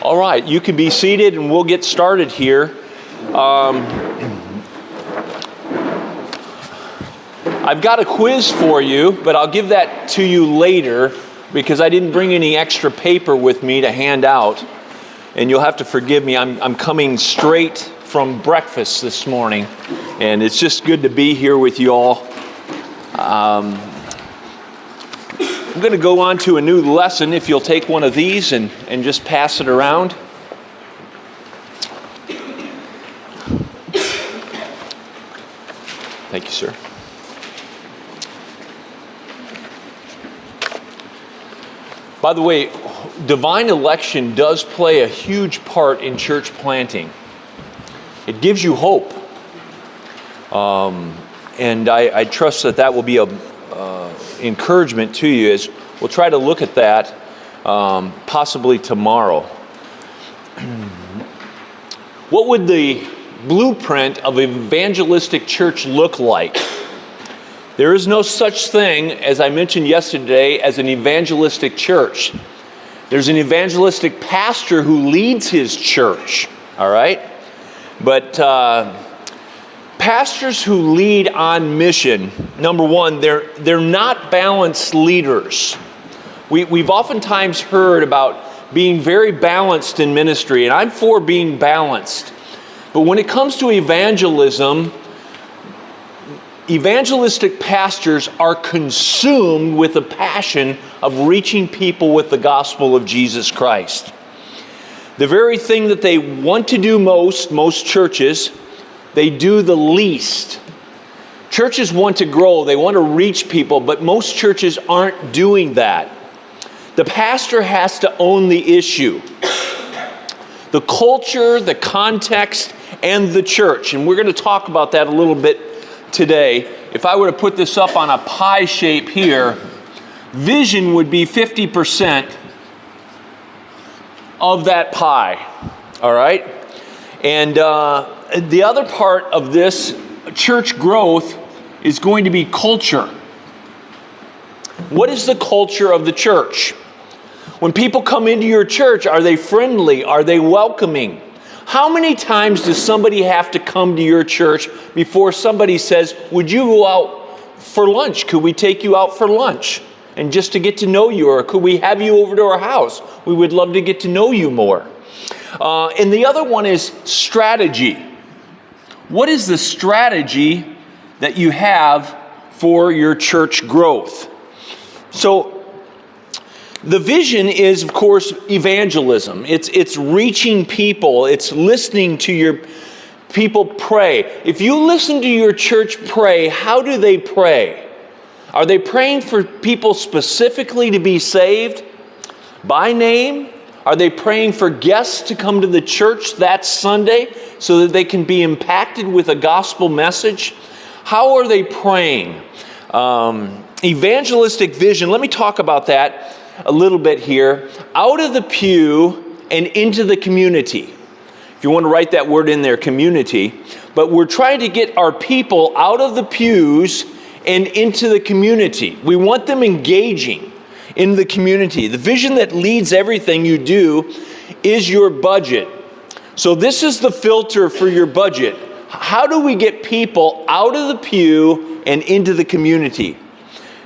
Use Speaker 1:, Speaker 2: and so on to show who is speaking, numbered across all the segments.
Speaker 1: All right, you can be seated and we'll get started here. I've got a quiz for you, but I'll give that to you later because I didn't bring any extra paper with me to hand out. And you'll have to forgive me, I'm coming straight from breakfast this morning. And it's just good to be here with you all. I'm going to go on to a new lesson if you'll take one of these and just pass it around. Thank you, sir. By the way, divine election does play a huge part in church planting. It gives you hope. And I trust that will be a encouragement to you as we'll try to look at that possibly tomorrow. What would the blueprint of an evangelistic church look like? There is no such thing, as I mentioned yesterday, as an evangelistic church. There's an evangelistic pastor who leads his church, all right? But pastors who lead on mission, number one, they're not balanced leaders. We've oftentimes heard about being very balanced in ministry, and I'm for being balanced. But when it comes to evangelism, evangelistic pastors are consumed with the passion of reaching people with the gospel of Jesus Christ. The very thing that they want to do most churches, they do the least. Churches want to grow, they want to reach people, but most churches aren't doing that. The pastor has to own the issue. The culture, the context, and the church. And we're going to talk about that a little bit today. If I were to put this up on a pie shape here, vision would be 50% of that pie. All right? And the other part of this church growth is going to be culture. What is the culture of the church? When people come into your church, are they friendly? Are they welcoming? How many times does somebody have to come to your church before somebody says, would you go out for lunch? Could we take you out for lunch? And just to get to know you, or could we have you over to our house? We would love to get to know you more. And the other one is strategy. What is the strategy that you have for your church growth? So the vision is, of course, evangelism. It's reaching people. It's listening to your people pray. If you listen to your church pray, how do they pray? Are they praying for people specifically to be saved by name? Are they praying for guests to come to the church that Sunday so that they can be impacted with a gospel message? How are they praying? Evangelistic vision, let me talk about that a little bit here. Out of the pew and into the community. If you want to write that word in there, community. But we're trying to get our people out of the pews and into the community. We want them engaging in the community. The vision that leads everything you do is your budget. So this is the filter for your budget. How do we get people out of the pew and into the community?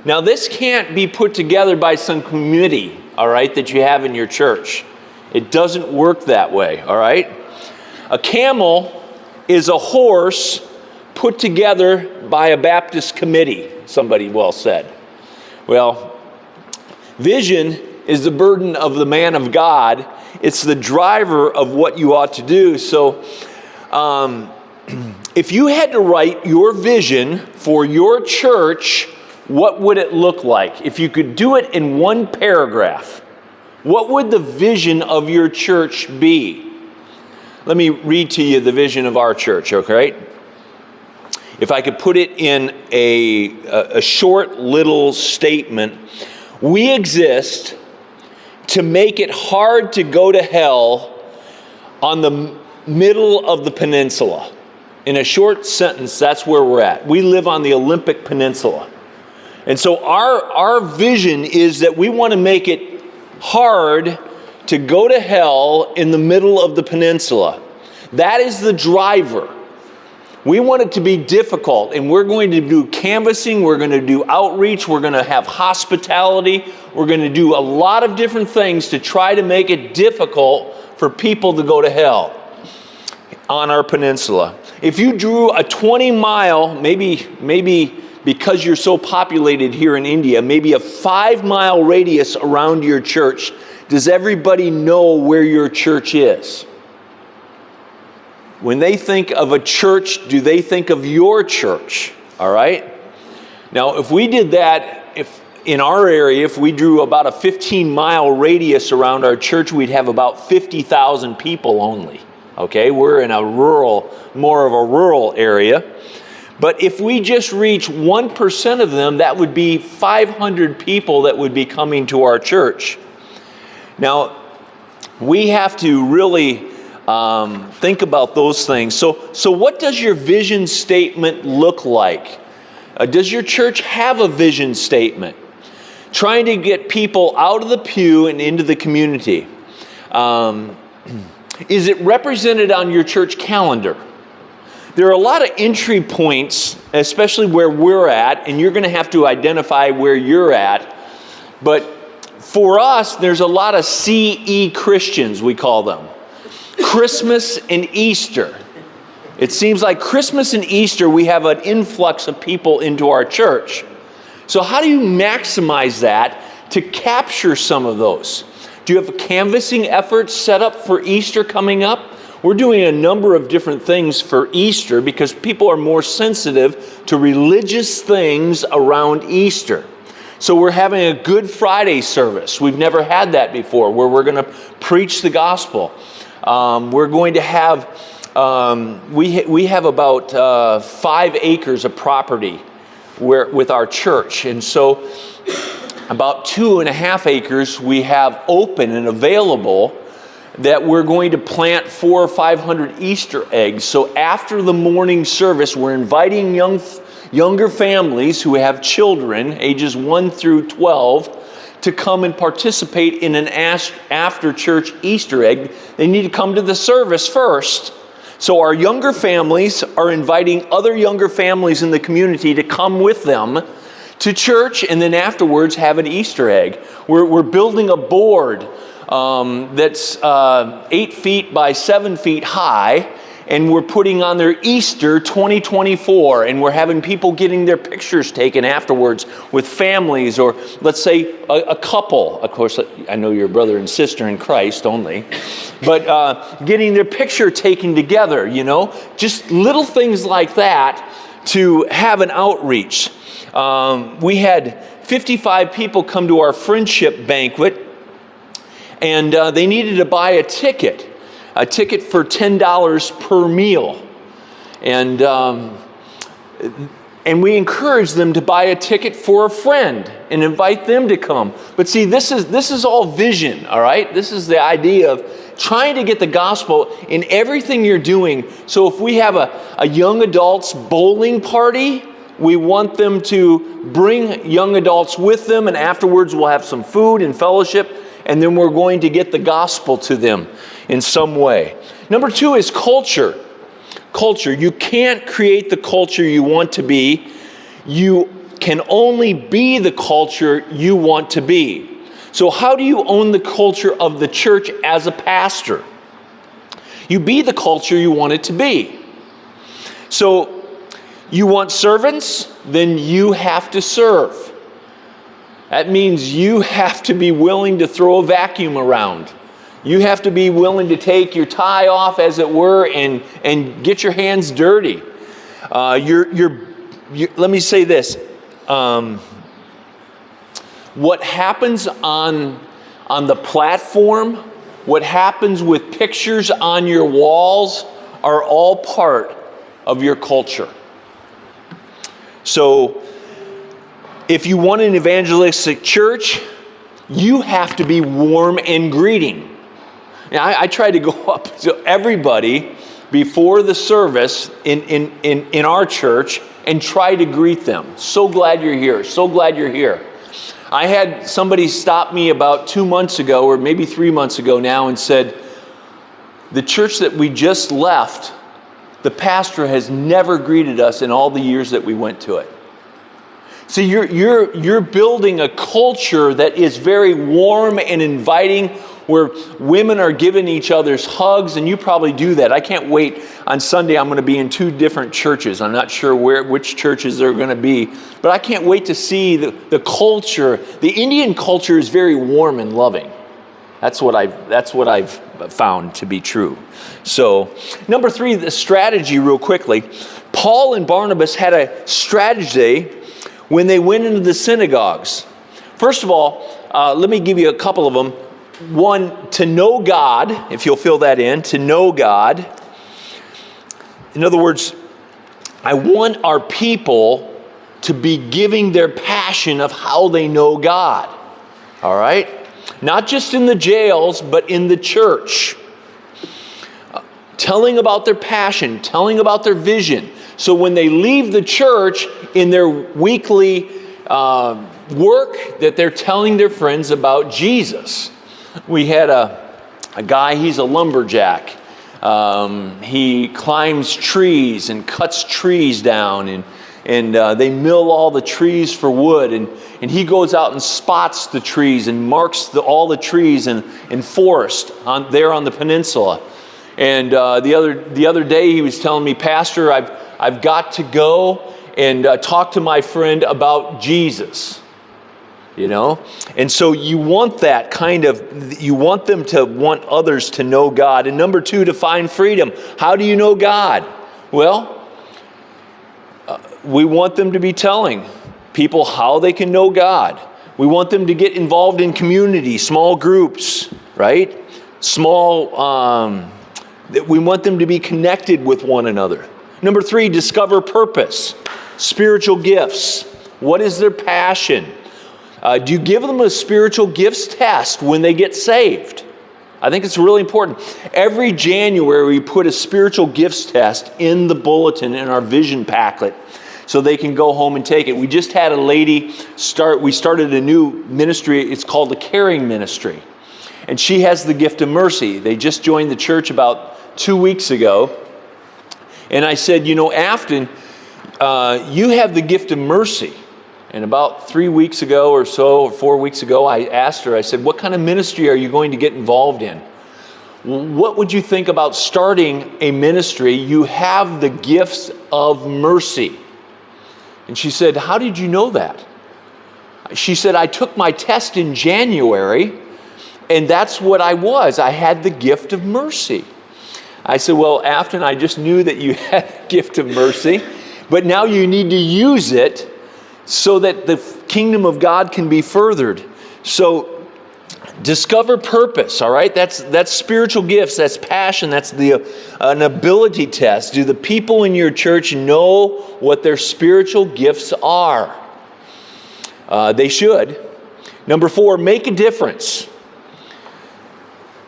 Speaker 1: Now, this can't be put together by some committee, all right, that you have in your church. It doesn't work that way, all right? A camel is a horse put together by a Baptist committee, somebody well said. Well, vision is the burden of the man of God. It's the driver of what you ought to do. So, if you had to write your vision for your church, what would it look like? If you could do it in one paragraph, what would the vision of your church be? Let me read to you the vision of our church, okay? If I could put it in a short little statement, we exist to make it hard to go to hell on the middle of the peninsula. In a short sentence, that's where we're at. We live on the Olympic Peninsula. And so our vision is that we want to make it hard to go to hell in the middle of the peninsula. That is the driver. We want it to be difficult, and we're going to do canvassing, we're going to do outreach, we're going to have hospitality, we're going to do a lot of different things to try to make it difficult for people to go to hell on our peninsula. If you drew a 20-mile, maybe because you're so populated here in India, maybe a 5-mile radius around your church, does everybody know where your church is? When they think of a church, do they think of your church? All right? Now, if we did that, if in our area, if we drew about a 15-mile radius around our church, we'd have about 50,000 people only. Okay? We're in more of a rural area. But if we just reach 1% of them, that would be 500 people that would be coming to our church. Now, we have to really think about those things. So what does your vision statement look like? Does your church have a vision statement? Trying to get people out of the pew and into the community. Is it represented on your church calendar? There are a lot of entry points, especially where we're at, and you're going to have to identify where you're at. But for us, there's a lot of CE Christians, we call them. Christmas and Easter. It seems like Christmas and Easter, we have an influx of people into our church. So how do you maximize that to capture some of those? Do you have canvassing efforts set up for Easter coming up? We're doing a number of different things for Easter because people are more sensitive to religious things around Easter. So we're having a Good Friday service. We've never had that before, where we're going to preach the gospel. We're going to have, we have about 5 acres of property with our church. And so about 2.5 acres we have open and available that we're going to plant 400 or 500 Easter eggs. So after the morning service, we're inviting younger families who have children, ages 1 through 12, to come and participate in an after-church Easter egg. They need to come to the service first. So our younger families are inviting other younger families in the community to come with them to church, and then afterwards have an Easter egg. We're building a board that's 8 feet by 7 feet high, and we're putting on there Easter 2024, and we're having people getting their pictures taken afterwards with families, or let's say a couple. Of course, I know you're brother and sister in Christ only, but getting their picture taken together, just little things like that to have an outreach. We had 55 people come to our friendship banquet, and they needed to buy a ticket for $10 per meal. And we encourage them to buy a ticket for a friend and invite them to come. But see, this is all vision, all right? This is the idea of trying to get the gospel in everything you're doing. So if we have a young adults bowling party, we want them to bring young adults with them, and afterwards we'll have some food and fellowship, and then we're going to get the gospel to them in some way. Number 2 is culture. Culture. You can't create the culture you want to be. You can only be the culture you want to be. So how do you own the culture of the church as a pastor? You be the culture you want it to be. So you want servants? Then you have to serve. That means you have to be willing to throw a vacuum around. You have to be willing to take your tie off, as it were, and get your hands dirty. Let me say this. What happens on the platform, what happens with pictures on your walls, are all part of your culture. So, if you want an evangelistic church, you have to be warm and greeting. Now, I try to go up to everybody before the service in our church and try to greet them. So glad you're here. So glad you're here. I had somebody stop me about 2 months ago, or maybe 3 months ago now, and said, the church that we just left, the pastor has never greeted us in all the years that we went to it. See, you're building a culture that is very warm and inviting, where women are giving each other's hugs, and you probably do that. I can't wait. On Sunday, I'm going to be in 2 different churches. I'm not sure which churches they're going to be, but I can't wait to see the culture. The Indian culture is very warm and loving. That's what I've found to be true. So, number 3, the strategy, real quickly. Paul and Barnabas had a strategy when they went into the synagogues. First of all, let me give you a couple of them. One, to know God, if you'll fill that in, to know God. In other words, I want our people to be giving their passion of how they know God. All right? Not just in the jails, but in the church. Telling about their passion, telling about their vision. So when they leave the church in their weekly work, that they're telling their friends about Jesus. We had a guy, he's a lumberjack. He climbs trees and cuts trees down, and they mill all the trees for wood, and he goes out and spots the trees and marks all the trees in forest there on the peninsula. And the other day he was telling me, Pastor, I've got to go and talk to my friend about Jesus. You know? And so you want that kind of, you want them to want others to know God. And number 2, to find freedom. How do you know God? Well, we want them to be telling people how they can know God. We want them to get involved in community, small groups, right? We want them to be connected with one another. Number 3, discover purpose. Spiritual gifts. What is their passion? Do you give them a spiritual gifts test when they get saved? I think it's really important. Every January we put a spiritual gifts test in the bulletin in our vision packet so they can go home and take it. We just had a lady we started a new ministry. It's called the Caring Ministry. And she has the gift of mercy. They just joined the church about 2 weeks ago. And I said, Afton, you have the gift of mercy. And about 3 weeks ago or so, or 4 weeks ago, I asked her, I said, what kind of ministry are you going to get involved in? What would you think about starting a ministry? You have the gifts of mercy. And she said, how did you know that? She said, I took my test in January, and that's what I was. I had the gift of mercy. I said, well, Afton, I just knew that you had the gift of mercy, but now you need to use it so that the kingdom of God can be furthered. So discover purpose, all right? That's spiritual gifts, that's passion, that's an ability test. Do the people in your church know what their spiritual gifts are? They should. Number 4, make a difference.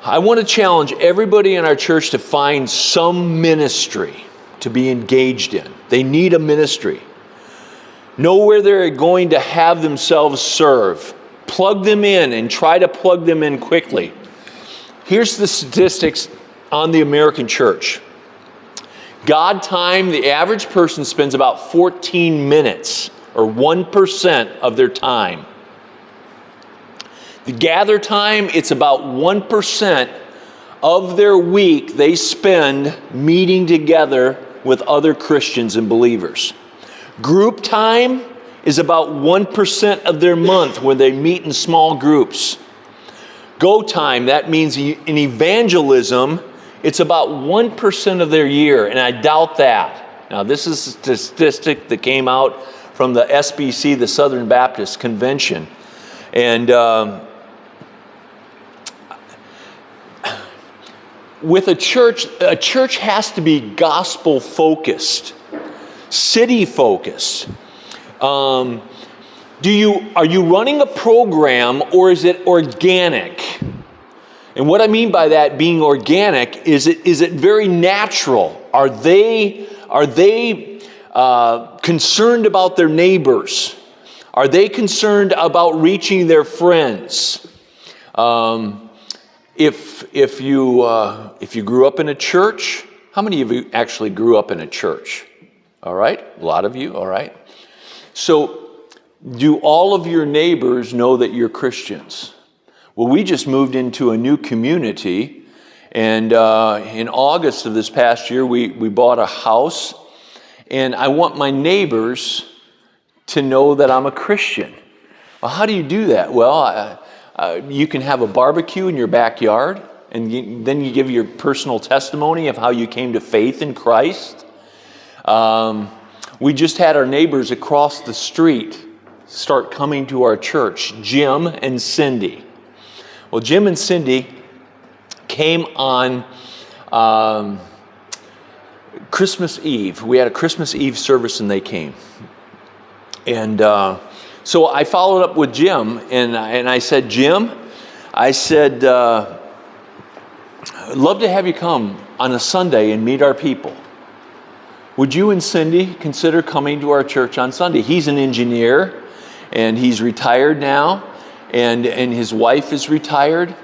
Speaker 1: I want to challenge everybody in our church to find some ministry to be engaged in. They need a ministry. Know where they're going to have themselves serve. Plug them in and try to plug them in quickly. Here's the statistics on the American church. God time, the average person spends about 14 minutes, or 1% of their time. The gather time, it's about 1% of their week they spend meeting together with other Christians and believers. Group time is about 1% of their month when they meet in small groups. Go time, that means in evangelism, it's about 1% of their year, and I doubt that. Now, this is a statistic that came out from the SBC, the Southern Baptist Convention. And with a church has to be gospel-focused, city-focused. Are you running a program, or is it organic? And what I mean by that being organic is it very natural? Are they concerned about their neighbors? Are they concerned about reaching their friends? If you grew up in a church, how many of you actually grew up in a church? All right, a lot of you, all right. So do all of your neighbors know that you're Christians? Well, we just moved into a new community, and in August of this past year, we bought a house, and I want my neighbors to know that I'm a Christian. Well, how do you do that? Well, you can have a barbecue in your backyard, and then you give your personal testimony of how you came to faith in Christ. We just had our neighbors across the street start coming to our church, Jim and Cindy. Well, Jim and Cindy came on Christmas Eve. We had a Christmas Eve service and they came. And so I followed up with Jim and I said, Jim, I said, I'd love to have you come on a Sunday and meet our people. Would you and Cindy consider coming to our church on Sunday? He's an engineer and he's retired now, and his wife is retired.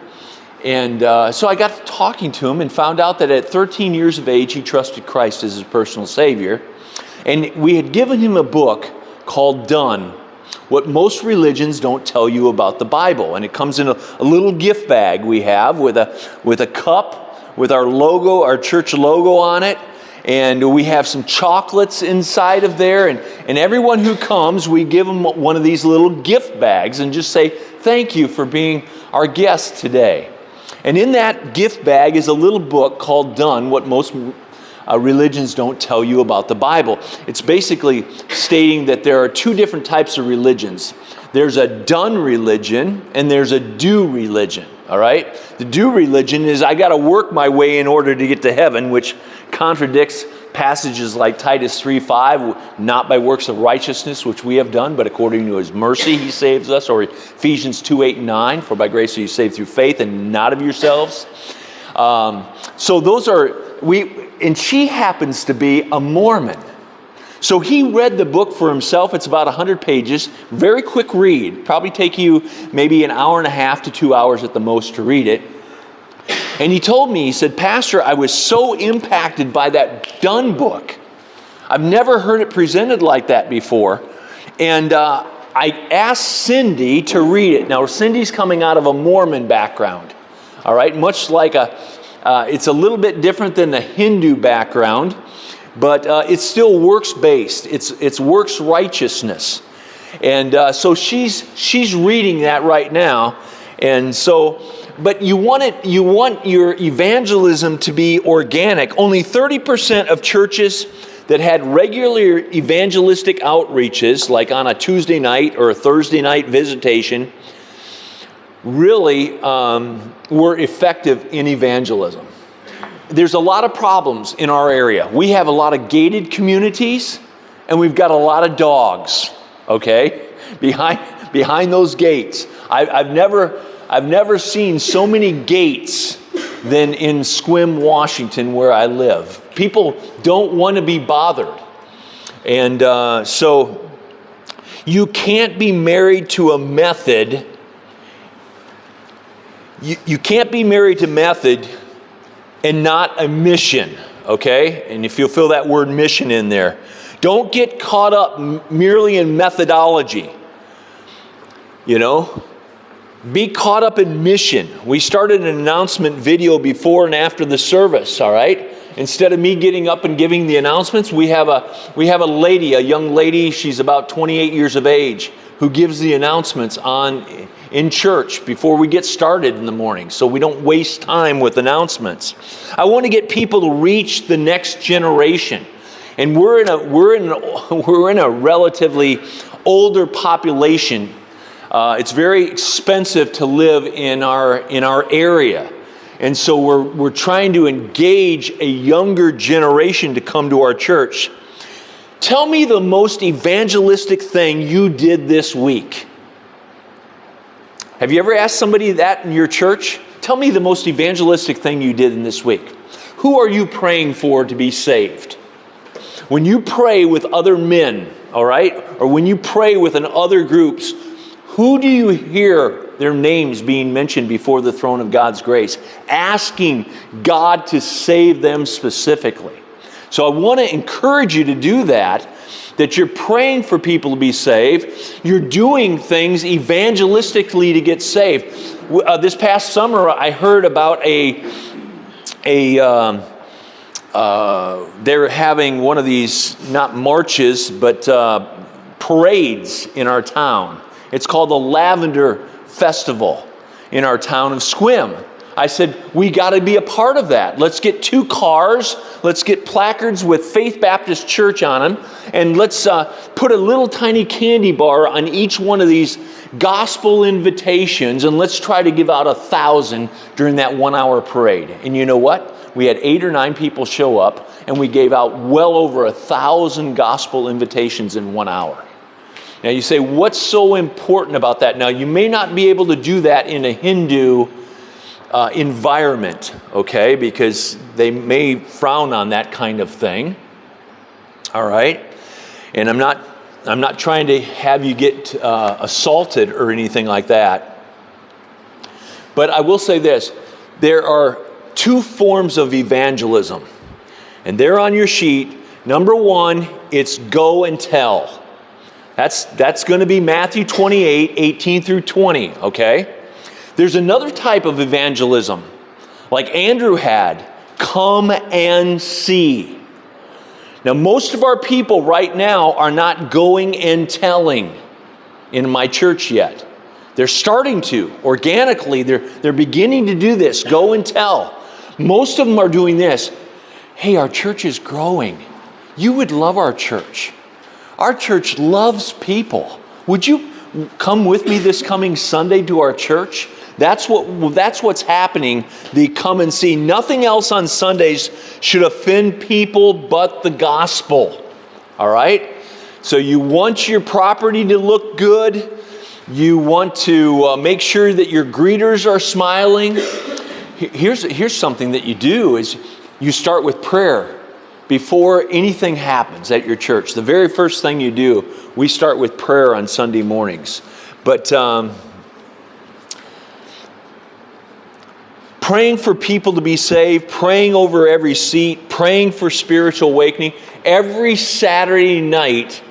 Speaker 1: And so I got to talking to him and found out that at 13 years of age, he trusted Christ as his personal Savior. And we had given him a book called Done, What Most Religions Don't Tell You About the Bible. And it comes in a little gift bag we have with a cup with our logo, our church logo on it. And we have some chocolates inside of there. And everyone who comes, we give them one of these little gift bags and just say, thank you for being our guest today. And in that gift bag is a little book called Done, What Most Religions Don't Tell You About the Bible. It's basically stating that there are two different types of religions. There's a done religion and there's a do religion, all right? The do religion is I got to work my way in order to get to heaven, which contradicts passages like Titus 3:5, not by works of righteousness, which we have done, but according to His mercy He saves us, or Ephesians 2:8 and 9, for by grace are you saved through faith and not of yourselves. So those are, and she happens to be a Mormon. So he read the book for himself. It's about 100 pages, very quick read. Probably take you maybe an hour and a half to 2 hours at the most to read it. And he told me, he said, Pastor, I was so impacted by that Done book. I've never heard it presented like that before. And I asked Cindy to read it. Now, Cindy's coming out of a Mormon background, all right? Much like it's a little bit different than the Hindu background, but it's still works-based. It's works righteousness. And so she's reading that right now. And so, but you want your evangelism to be organic. Only 30% of churches that had regular evangelistic outreaches, like on a Tuesday night or a Thursday night visitation, really were effective in evangelism. There's a lot of problems in our area. We have a lot of gated communities, and we've got a lot of dogs, okay, behind those gates. I've never seen so many gates than in Sequim, Washington, where I live. People don't want to be bothered. And so you can't be married to a method. You can't be married to method and not a mission, okay? And if you'll fill that word mission in there. Don't get caught up merely in methodology, you know? Be caught up in mission. We started an announcement video before and after the service, all right? Instead of me getting up and giving the announcements, we have a lady, a young lady, she's about 28 years of age, who gives the announcements in church before we get started in the morning, so we don't waste time with announcements. I want to get people to reach the next generation, and we're in a relatively older population. It's very expensive to live in our area, and so we're trying to engage a younger generation to come to our church. Tell me the most evangelistic thing you did this week. Have you ever asked somebody that in your church? Tell me the most evangelistic thing you did in this week. Who are you praying for to be saved? when you pray with other men, all right, or when you pray with other groups, who do you hear their names being mentioned before the throne of God's grace, asking God to save them specifically? So I want to encourage you to do that you're praying for people to be saved. You're doing things evangelistically to get saved. This past summer, I heard about they're having one of these, not marches, but parades in our town. It's called the Lavender Festival in our town of Sequim. I said, we got to be a part of that. Let's get 2 cars. Let's get placards with Faith Baptist Church on them. And let's put a little tiny candy bar on each one of these gospel invitations. And let's try to give out 1,000 during that 1-hour parade. And you know what? We had 8 or 9 people show up. And we gave out well over 1,000 gospel invitations in 1 hour. Now you say, what's so important about that? Now you may not be able to do that in a Hindu environment, okay, because they may frown on that kind of thing. All right, and I'm not trying to have you get assaulted or anything like that. But I will say this: there are 2 forms of evangelism, and they're on your sheet. Number 1, it's go and tell. That's going to be Matthew 28, 18 through 20. Okay. There's another type of evangelism, like Andrew had, come and see. Now, most of our people right now are not going and telling in my church yet. They're starting to, organically, they're beginning to do this, go and tell. Most of them are doing this. Hey, our church is growing. You would love our church. Our church loves people. Would you come with me this coming Sunday to our church? That's what's happening, the come and see. Nothing else on Sundays should offend people but the gospel. All right? So you want your property to look good. You want to make sure that your greeters are smiling. Here's something that you do is you start with prayer before anything happens at your church. The very first thing you do, we start with prayer on Sunday mornings. But praying for people to be saved, praying over every seat, praying for spiritual awakening. Every Saturday night,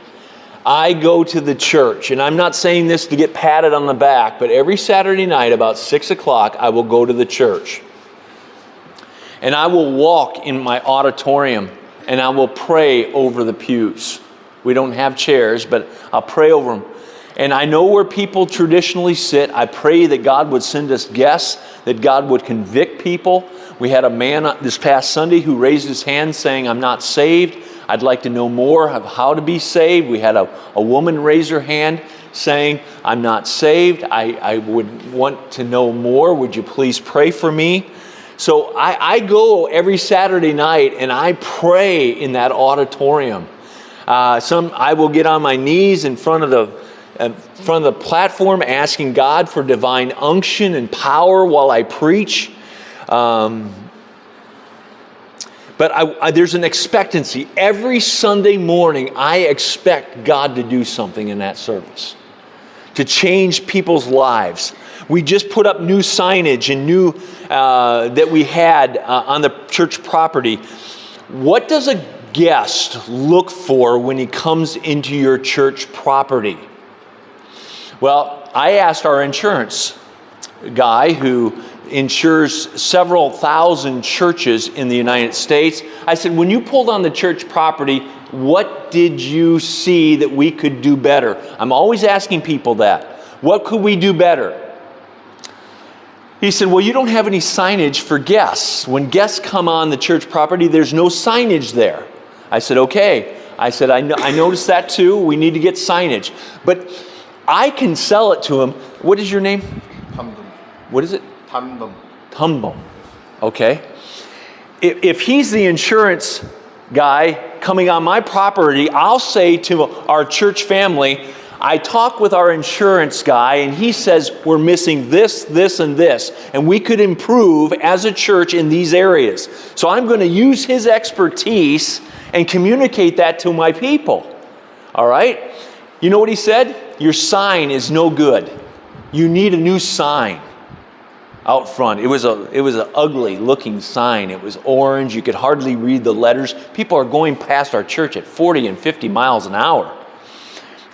Speaker 1: I go to the church. And I'm not saying this to get patted on the back, but every Saturday night about 6 o'clock, I will go to the church. And I will walk in my auditorium and I will pray over the pews. We don't have chairs, but I'll pray over them. And I know where people traditionally sit. I pray that God would send us guests, that God would convict people. We had a man this past Sunday who raised his hand saying, I'm not saved. I'd like to know more of how to be saved. We had a woman raise her hand saying, I'm not saved. I would want to know more. Would you please pray for me? So I go every Saturday night and I pray in that auditorium. I will get on my knees in front of the platform asking God for divine unction and power while I preach. But there's an expectancy. Every Sunday morning, I expect God to do something in that service, to change people's lives. We just put up new signage and new that we had on the church property. What does a guest look for when he comes into your church property? Well, I asked our insurance guy who insures several thousand churches in the United States. I said, when you pulled on the church property, what did you see that we could do better? I'm always asking people that. What could we do better? He said, well, you don't have any signage for guests. When guests come on the church property, there's no signage there. I said, okay. I said, I noticed that too. We need to get signage. But I can sell it to him. What is your name?
Speaker 2: Tambum.
Speaker 1: What is it?
Speaker 2: Tambum.
Speaker 1: Tambum. Okay. If he's the insurance guy coming on my property, I'll say to our church family, I talked with our insurance guy, and he says we're missing this, this, and this, and we could improve as a church in these areas. So I'm going to use his expertise and communicate that to my people. All right? You know what he said? Your sign is no good. You need a new sign out front. It was an ugly looking sign. It was orange. You could hardly read the letters. People are going past our church at 40 and 50 miles an hour.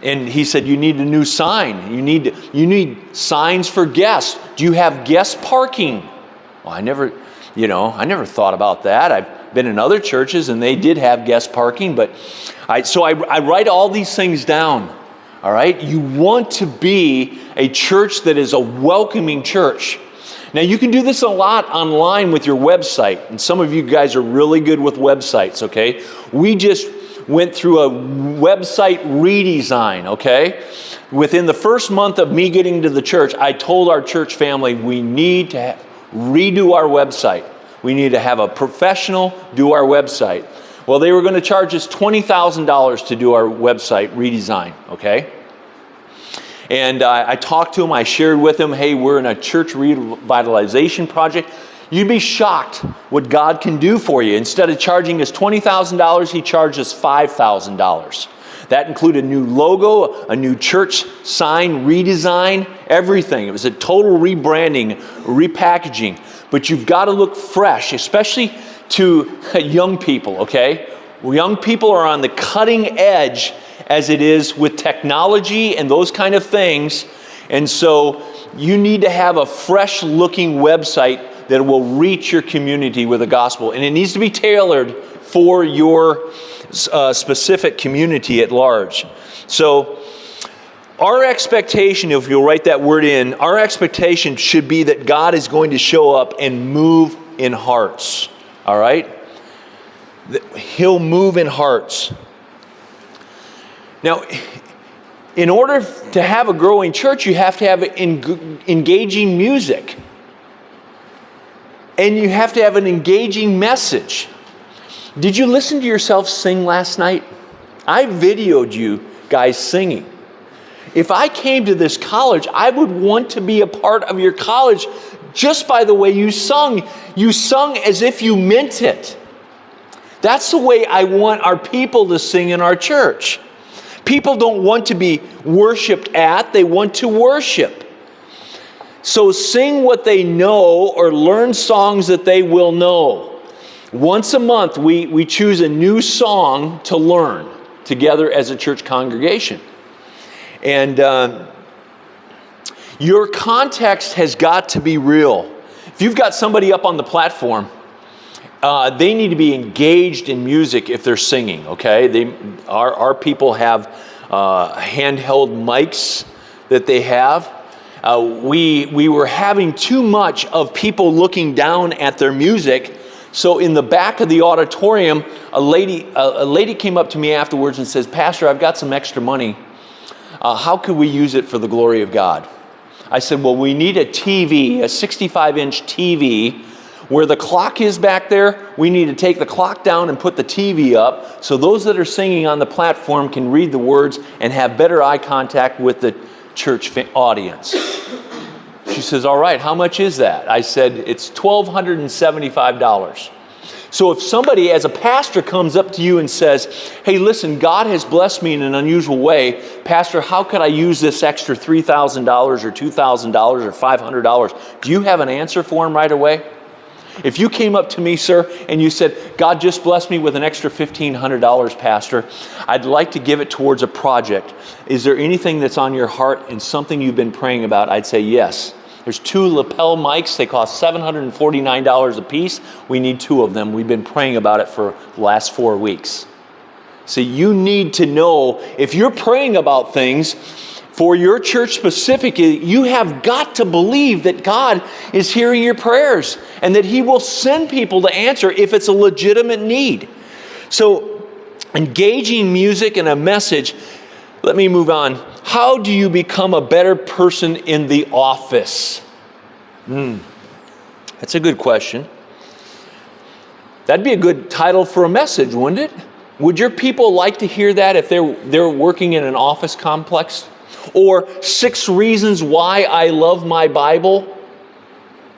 Speaker 1: And he said, you need a new sign. You need signs for guests. Do you have guest parking? Well, I never thought about that. I've been in other churches and they did have guest parking, but I write all these things down. All right? You want to be a church that is a welcoming church. Now, you can do this a lot online with your website, and some of you guys are really good with websites, okay? We just went through a website redesign, okay? Within the first month of me getting to the church, I told our church family we need to redo our website. We need to have a professional do our website. Well, they were going to charge us $20,000 to do our website redesign, okay? And I talked to him, I shared with him, hey, we're in a church revitalization project. You'd be shocked what God can do for you. Instead of charging us $20,000, he charged us $5,000. That included a new logo, a new church sign redesign, everything. It was a total rebranding, repackaging. But you've got to look fresh, especially to young people, okay? Young people are on the cutting edge as it is with technology and those kind of things. And so you need to have a fresh looking website that will reach your community with the gospel. And it needs to be tailored for your specific community at large. So our expectation, if you'll write that word in, our expectation should be that God is going to show up and move in hearts. All right? He'll move in hearts. Now, in order to have a growing church, you have to have engaging music. And you have to have an engaging message. Did you listen to yourself sing last night? I videoed you guys singing. If I came to this college, I would want to be a part of your college just by the way you sung. You sung as if you meant it. That's the way I want our people to sing in our church. People don't want to be worshiped at, they want to worship. So sing what they know or learn songs that they will know. Once a month, we choose a new song to learn together as a church congregation. And your context has got to be real. If you've got somebody up on the platform, they need to be engaged in music if they're singing, okay? Our people have handheld mics that they have. We were having too much of people looking down at their music. So in the back of the auditorium, a lady came up to me afterwards and says, Pastor, I've got some extra money. How could we use it for the glory of God? I said, well, we need a TV, a 65-inch TV. Where the clock is back there, we need to take the clock down and put the TV up so those that are singing on the platform can read the words and have better eye contact with the church audience. She says, all right, how much is that? I said, it's $1,275. So if somebody as a pastor comes up to you and says, hey, listen, God has blessed me in an unusual way. Pastor, how could I use this extra $3,000 or $2,000 or $500? Do you have an answer for him right away? If you came up to me, sir, and you said, God just blessed me with an extra $1,500, Pastor, I'd like to give it towards a project. Is there anything that's on your heart and something you've been praying about? I'd say yes. There's 2 lapel mics. They cost $749 a piece. We need 2 of them. We've been praying about it for the last 4 weeks. So you need to know, if you're praying about things for your church specifically, you have got to believe that God is hearing your prayers and that He will send people to answer if it's a legitimate need. So, engaging music and a message. Let me move on. How do you become a better person in the office? That's a good question. That'd be a good title for a message, wouldn't it? Would your people like to hear that if they're working in an office complex? Or 6 reasons why I love my Bible.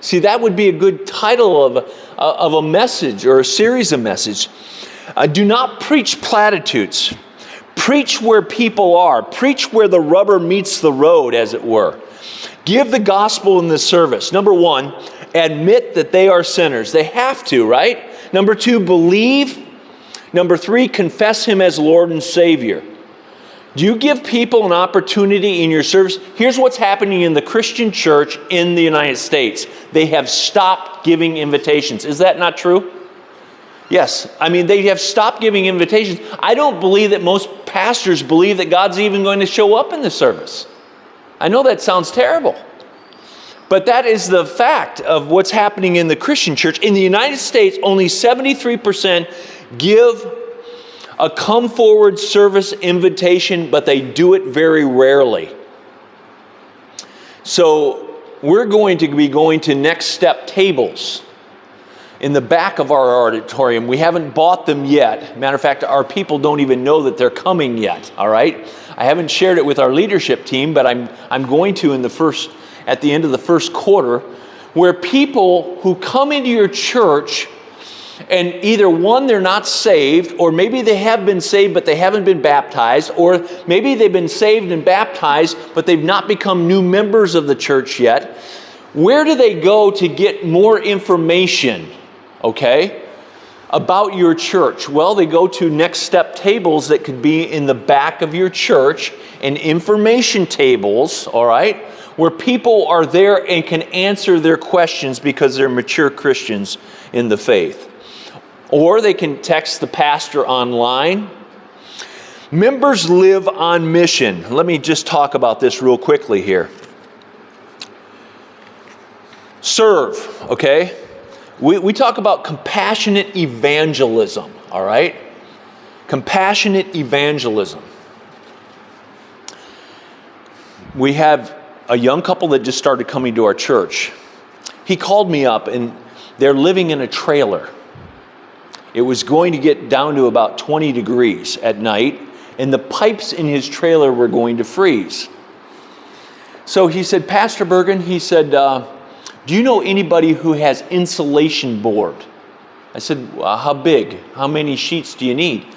Speaker 1: See, that would be a good title of a message or a series of messages. Do not preach platitudes. Preach where people are. Preach where the rubber meets the road, as it were. Give the gospel in the service. Number 1, admit that they are sinners. They have to, right? Number 2, believe. Number 3, confess Him as Lord and Savior. Do you give people an opportunity in your service? Here's what's happening in the Christian church in the United States. They have stopped giving invitations. Is that not true? Yes. I mean, they have stopped giving invitations. I don't believe that most pastors believe that God's even going to show up in the service. I know that sounds terrible. But that is the fact of what's happening in the Christian church. In the United States, only 73% give a come forward service invitation, but they do it very rarely. So we're going to be going to Next Step tables in the back of our auditorium. We haven't bought them yet. Matter of fact, our people don't even know that they're coming yet, all right? I haven't shared it with our leadership team, but I'm going to at the end of the first quarter, where people who come into your church and either one, they're not saved, or maybe they have been saved but they haven't been baptized, or maybe they've been saved and baptized but they've not become new members of the church yet. Where do they go to get more information, okay, about your church? Well, they go to Next Step tables that could be in the back of your church, and information tables, all right, where people are there and can answer their questions because they're mature Christians in the faith. Or they can text the pastor online. Members live on mission. Let me just talk about this real quickly here. Serve, okay? We talk about compassionate evangelism, all right? Compassionate evangelism. We have a young couple that just started coming to our church. He called me up, and they're living in a trailer. It was going to get down to about 20 degrees at night, and the pipes in his trailer were going to freeze. So he said, Pastor Burgen, he said, do you know anybody who has insulation board? I said, well, how big? How many sheets do you need?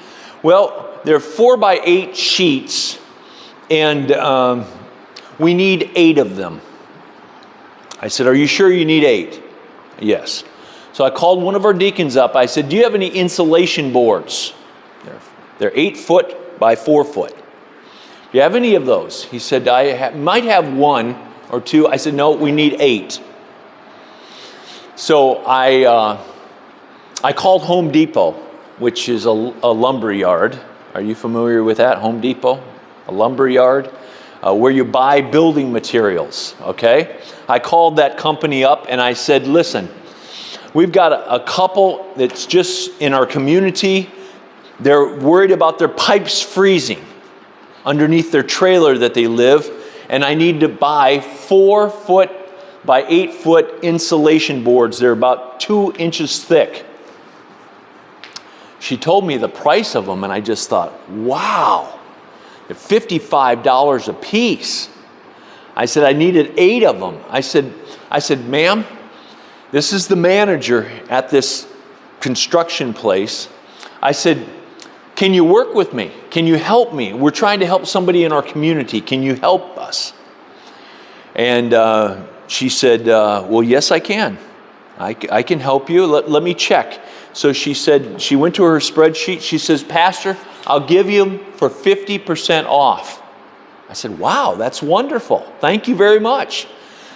Speaker 1: Well, they're 4x8 sheets, and we need 8 of them. I said, are you sure you need 8? Yes. So I called one of our deacons up. I said, do you have any insulation boards? They're 8 foot by 4 foot. Do you have any of those? He said, I might have 1 or 2. I said, no, we need 8. So I called Home Depot, which is a lumber yard. Are you familiar with that, Home Depot? A lumber yard where you buy building materials, okay? I called that company up and I said, listen, we've got a couple that's just in our community. They're worried about their pipes freezing underneath their trailer that they live, and I need to buy 4 foot by 8 foot insulation boards. They're about 2 inches thick. She told me the price of them, and I just thought, wow, they're $55 a piece. I said, I needed 8 of them. I said, ma'am, this is the manager at this construction place. I said, can you work with me? Can you help me? We're trying to help somebody in our community. Can you help us? And she said, well, yes, I can. I can help you. Let me check. So she said, she went to her spreadsheet. She says, Pastor, I'll give you for 50% off. I said, wow, that's wonderful. Thank you very much.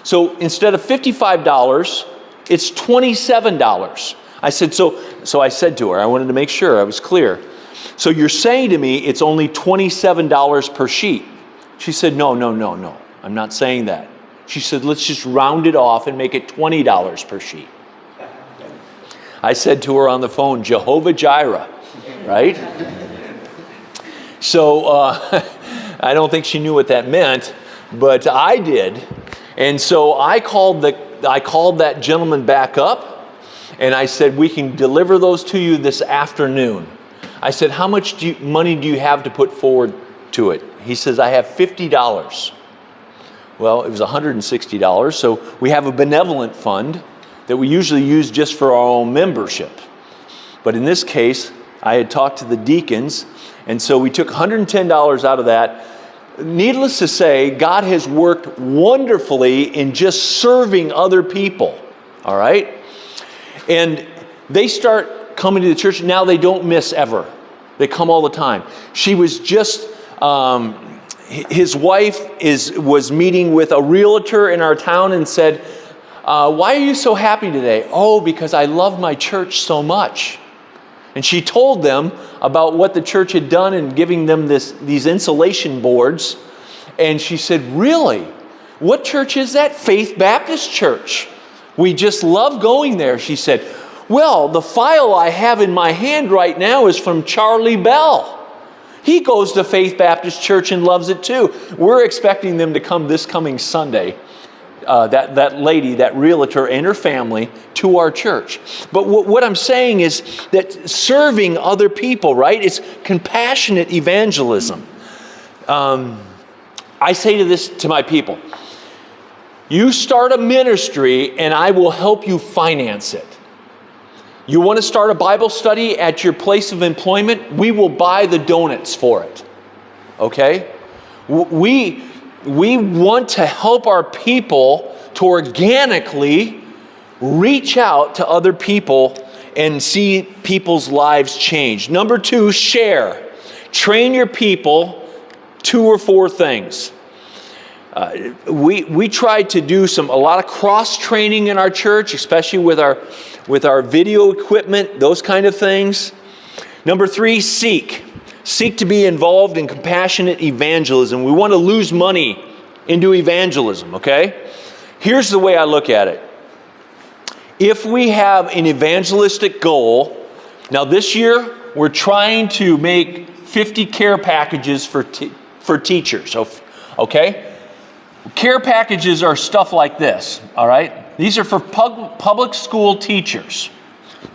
Speaker 1: So instead of $55, it's $27. I said, so I said to her, I wanted to make sure I was clear. So you're saying to me it's only $27 per sheet? She said, no, I'm not saying that. She said, let's just round it off and make it $20 per sheet. I said to her on the phone, Jehovah Jireh, right? So I don't think she knew what that meant, but I did. And so I called that gentleman back up, and I said, we can deliver those to you this afternoon. I said, how much money do you have to put forward to it. He says, I have $50. Well, it was $160, so we have a benevolent fund that we usually use just for our own membership. But in this case, I had talked to the deacons, and so we took $110 out of that. Needless to say, God has worked wonderfully in just serving other people, all right? And they start coming to the church. Now they don't miss ever. They come all the time. She was just... his wife was meeting with a realtor in our town and said, why are you so happy today? Oh, because I love my church so much. And she told them about what the church had done in giving them these insulation boards. And she said, really? What church is that? Faith Baptist Church. We just love going there. She said, well, the file I have in my hand right now is from Charlie Bell. He goes to Faith Baptist Church and loves it too. We're expecting them to come this coming Sunday, that lady, that realtor and her family, to our church. But what I'm saying is that serving other people, right? It's compassionate evangelism. I say to my people, you start a ministry and I will help you finance it. You want to start a Bible study at your place of employment? We will buy the donuts for it. Okay? We want to help our people to organically reach out to other people and see people's lives change. Number 2, share. Train your people 2 or 4 things. We tried to do a lot of cross training in our church, especially with our video equipment, those kind of things. Number 3, seek. Seek to be involved in compassionate evangelism. We want to lose money into evangelism, okay? Here's the way I look at it. If we have an evangelistic goal, now this year we're trying to make 50 care packages for teachers, okay? Care packages are stuff like this, all right? These are for public school teachers.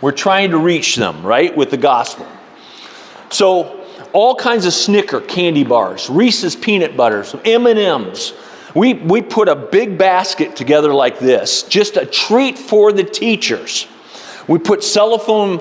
Speaker 1: We're trying to reach them, right, with the gospel. So all kinds of Snicker candy bars, Reese's peanut butter, some M&Ms. We put a big basket together like this, just a treat for the teachers. We put cellophane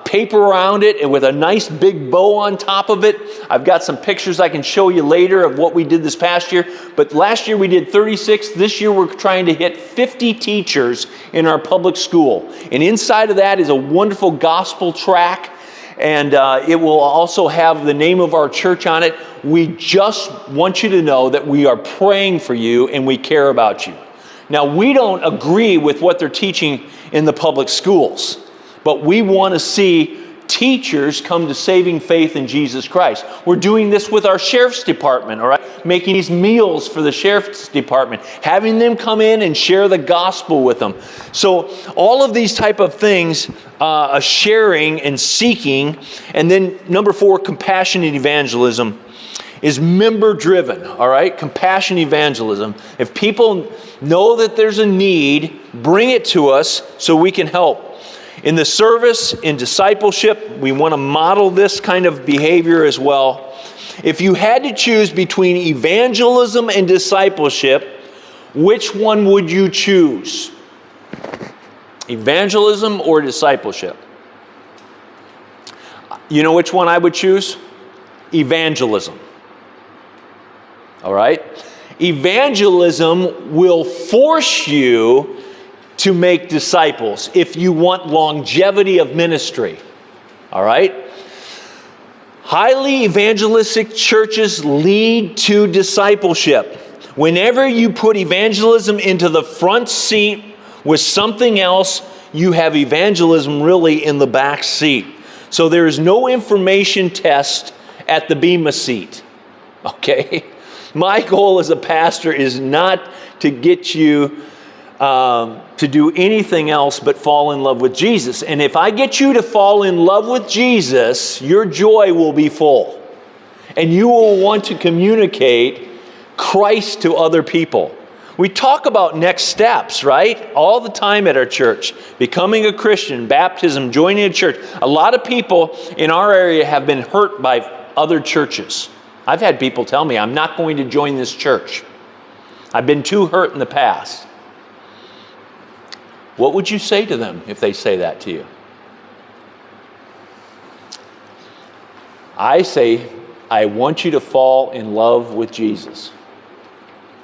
Speaker 1: paper around it and with a nice big bow on top of it. I've got some pictures I can show you later of what we did this past year. But last year we did 36. This year we're trying to hit 50 teachers in our public school. And inside of that is a wonderful gospel tract. And it will also have the name of our church on it. We just want you to know that we are praying for you and we care about you. Now, we don't agree with what they're teaching in the public schools, but we want to see teachers come to saving faith in Jesus Christ. We're doing this with our sheriff's department, all right? Making these meals for the sheriff's department, having them come in and share the gospel with them. So all of these type of things, sharing and seeking. And then number 4, compassionate evangelism is member-driven, all right? Compassion evangelism. If people know that there's a need, bring it to us so we can help. In the service, in discipleship, we want to model this kind of behavior as well. If you had to choose between evangelism and discipleship, which one would you choose? Evangelism or discipleship? You know which one I would choose? Evangelism. All right? Evangelism will force you to make disciples if you want longevity of ministry. All right? Highly evangelistic churches lead to discipleship. Whenever you put evangelism into the front seat with something else, you have evangelism really in the back seat. So there is no information test at the bema seat. Okay? My goal as a pastor is not to get you to do anything else but fall in love with Jesus. And if I get you to fall in love with Jesus, your joy will be full. And you will want to communicate Christ to other people. We talk about next steps, right? All the time at our church. Becoming a Christian, baptism, joining a church. A lot of people in our area have been hurt by other churches. I've had people tell me, I'm not going to join this church. I've been too hurt in the past. What would you say to them if they say that to you? I say, I want you to fall in love with Jesus.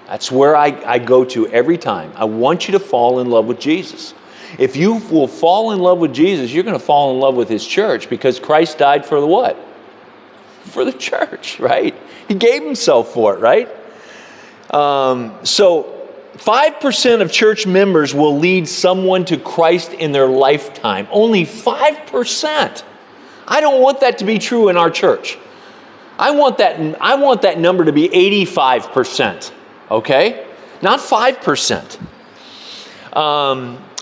Speaker 1: That's where I go to every time. I want you to fall in love with Jesus. If you will fall in love with Jesus, you're going to fall in love with His church, because Christ died for the what? For the church, right? He gave Himself for it, right? So 5% of church members will lead someone to Christ in their lifetime. Only 5%. I don't want that to be true in our church. I want that number to be 85%, okay? Not 5%.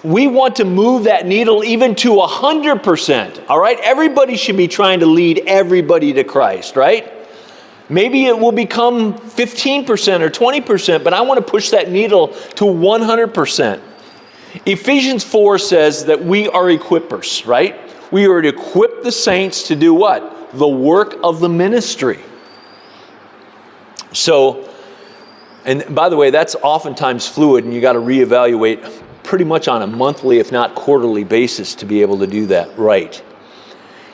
Speaker 1: We want to move that needle even to 100%, all right? Everybody should be trying to lead everybody to Christ, right? Maybe it will become 15% or 20%, but I want to push that needle to 100%. Ephesians 4 says that we are equippers, right? We are to equip the saints to do what? The work of the ministry. So, and by the way, that's oftentimes fluid, and you got to reevaluate pretty much on a monthly, if not quarterly basis to be able to do that right.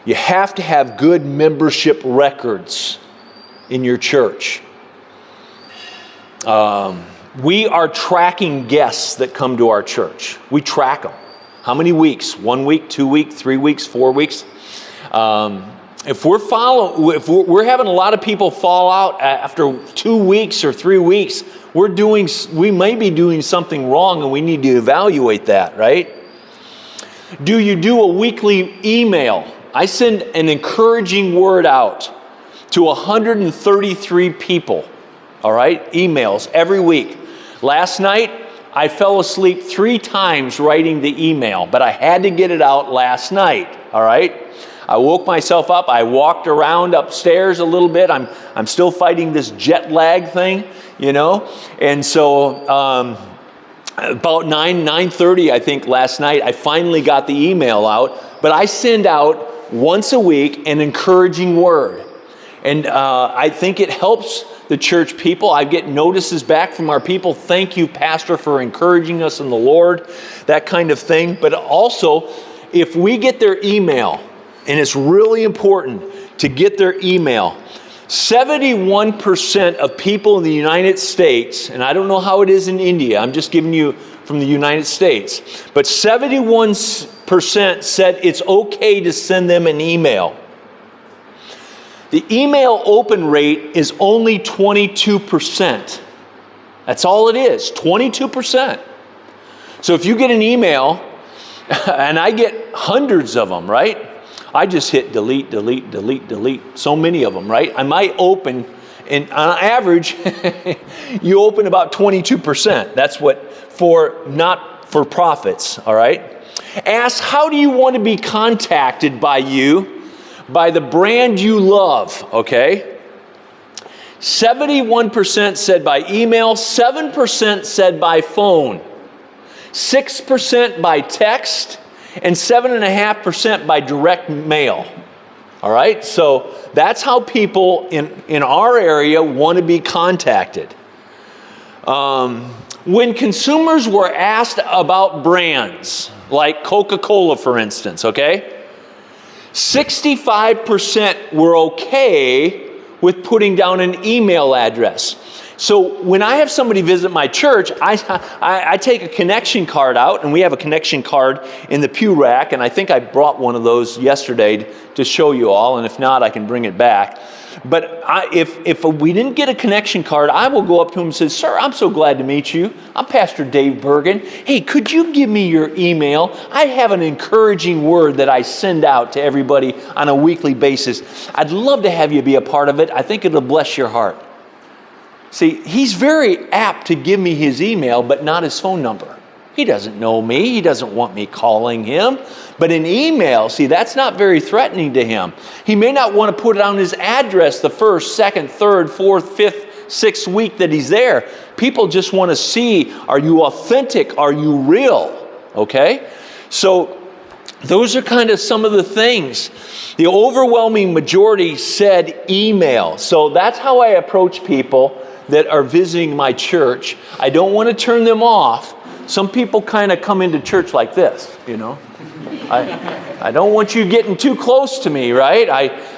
Speaker 1: You have to have good membership records in your church. We are tracking guests that come to our church. We track them. How many weeks? 1 week, 2 weeks, 3 weeks, 4 weeks? If we're having a lot of people fall out after 2 weeks or 3 weeks, we may be doing something wrong, and we need to evaluate that, right? Do you do a weekly email? I send an encouraging word out to 133 people, all right? Emails every week. Last night, I fell asleep 3 times writing the email, but I had to get it out last night, all right? I woke myself up. I walked around upstairs a little bit. I'm still fighting this jet lag thing, you know? And so about 9:30, I think, last night, I finally got the email out. But I send out once a week an encouraging word. And I think it helps the church people. I get notices back from our people. Thank you, Pastor, for encouraging us in the Lord, that kind of thing. But also, if we get their email, and it's really important to get their email, 71% of people in the United States, and I don't know how it is in India, I'm just giving you from the United States, but 71% said it's okay to send them an email. The email open rate is only 22%. That's all it is, 22%. So if you get an email, and I get hundreds of them, right? I just hit delete, delete, delete, delete, so many of them, right? I might open, and on average, you open about 22%. That's what, not for profits, all right? Ask, how do you want to be contacted by you? By the brand you love, okay? 71% said by email, 7% said by phone, 6% by text, and 7.5% by direct mail. All right? So that's how people in our area want to be contacted. When consumers were asked about brands, like Coca-Cola, for instance, okay? 65% were okay with putting down an email address. So when I have somebody visit my church, I take a connection card out, and we have a connection card in the pew rack, and I think I brought one of those yesterday to show you all, and if not, I can bring it back. But if we didn't get a connection card, I will go up to him and say, "Sir, I'm so glad to meet you. I'm Pastor Dave Burgen. Hey, could you give me your email? I have an encouraging word that I send out to everybody on a weekly basis. I'd love to have you be a part of it. I think it'll bless your heart." See, he's very apt to give me his email, but not his phone number. He doesn't know me. He doesn't want me calling him. But an email, see, that's not very threatening to him. He may not want to put it on his address the first, second, third, fourth, fifth, sixth week that he's there. People just want to see, are you authentic? Are you real? Okay? So Those are kind of some of the things. The overwhelming majority said email. So that's how I approach people that are visiting my church. I don't want to turn them off. Some people kind of come into church like this, you know. I don't want you getting too close to me, right?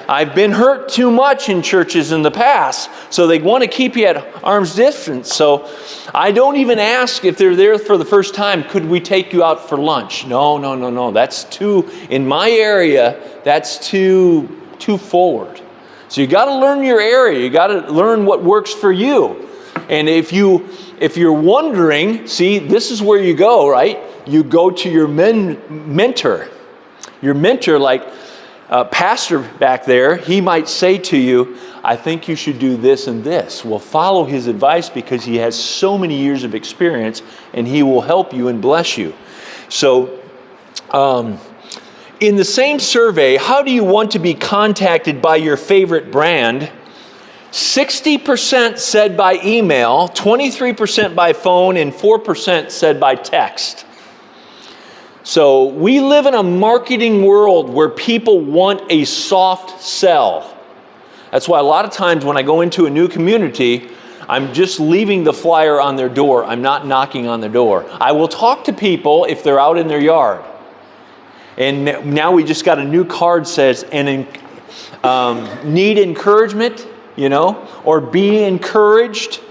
Speaker 1: I've been hurt too much in churches in the past, so they want to keep you at arm's distance. So I don't even ask if they're there for the first time, could we take you out for lunch? No. That's too, in my area, that's too forward. So you got to learn your area. You got to learn what works for you. And if you're wondering, see, this is where you go, right? You go to your mentor. Your mentor, like pastor back there, he might say to you, I think you should do this and this. Well, follow his advice because he has so many years of experience and he will help you and bless you. So, in the same survey, how do you want to be contacted by your favorite brand? 60% said by email, 23% by phone, and 4% said by text. So we live in a marketing world where people want a soft sell. That's why a lot of times when I go into a new community, I'm just leaving the flyer on their door. I'm not knocking on their door. I will talk to people if they're out in their yard. And now we just got a new card says, need encouragement, you know, or be encouraged.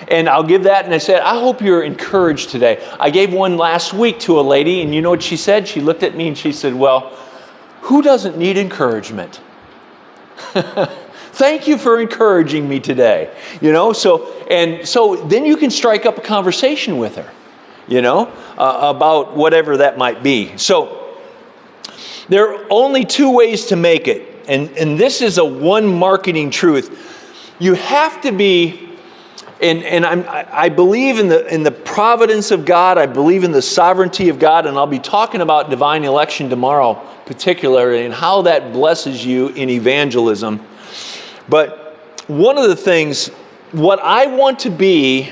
Speaker 1: And I'll give that, and I said, I hope you're encouraged today. I gave one last week to a lady, and you know what she said? She looked at me and she said, well, who doesn't need encouragement? Thank you for encouraging me today. You know, so then you can strike up a conversation with her, you know, about whatever that might be. So there are only two ways to make it, and this is a one marketing truth. You have to be. And I believe in the providence of God. I believe in the sovereignty of God. And I'll be talking about divine election tomorrow, particularly, and how that blesses you in evangelism. But one of the things, what I want to be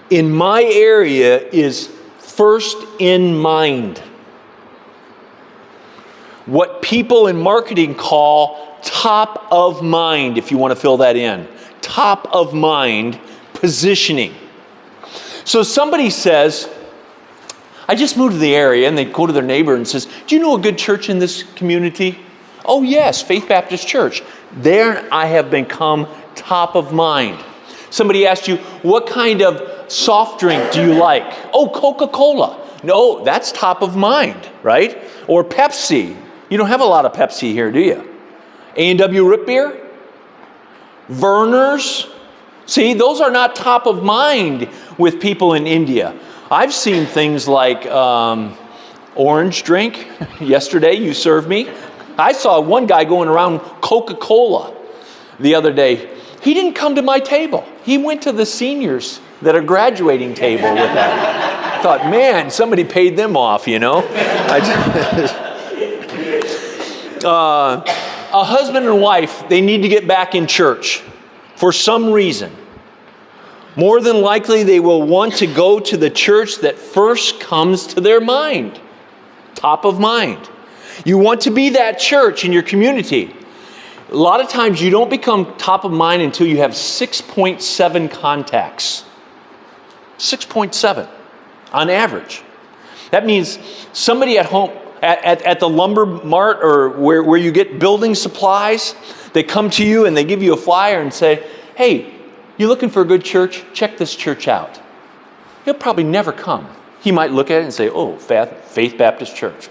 Speaker 1: in my area is first in mind. What people in marketing call top of mind, if you want to fill that in. Top of mind positioning. So somebody says, I just moved to the area, and they go to their neighbor and says, do you know a good church in this community? Oh yes, Faith Baptist Church. There I have become top of mind. Somebody asked you, what kind of soft drink do you like? Oh, Coca-Cola. No, that's top of mind, right? Or Pepsi. You don't have a lot of Pepsi here, do you? A&W root beer? Vernors. See, those are not top of mind with people in India. I've seen things like orange drink. Yesterday you served me. I saw one guy going around Coca-Cola the other day. He didn't come to my table. He went to the seniors that are graduating table with that. I thought, man, somebody paid them off, you know. A husband and wife, they need to get back in church for some reason. More than likely, they will want to go to the church that first comes to their mind. Top of mind. You want to be that church in your community. A lot of times you don't become top of mind until you have 6.7 contacts. 6.7 on average. That means somebody at home, at the lumber mart or where you get building supplies, they come to you and they give you a flyer and say, hey, you looking for a good church? Check this church out. He'll probably never come. He might look at it and say, oh, Faith Baptist Church.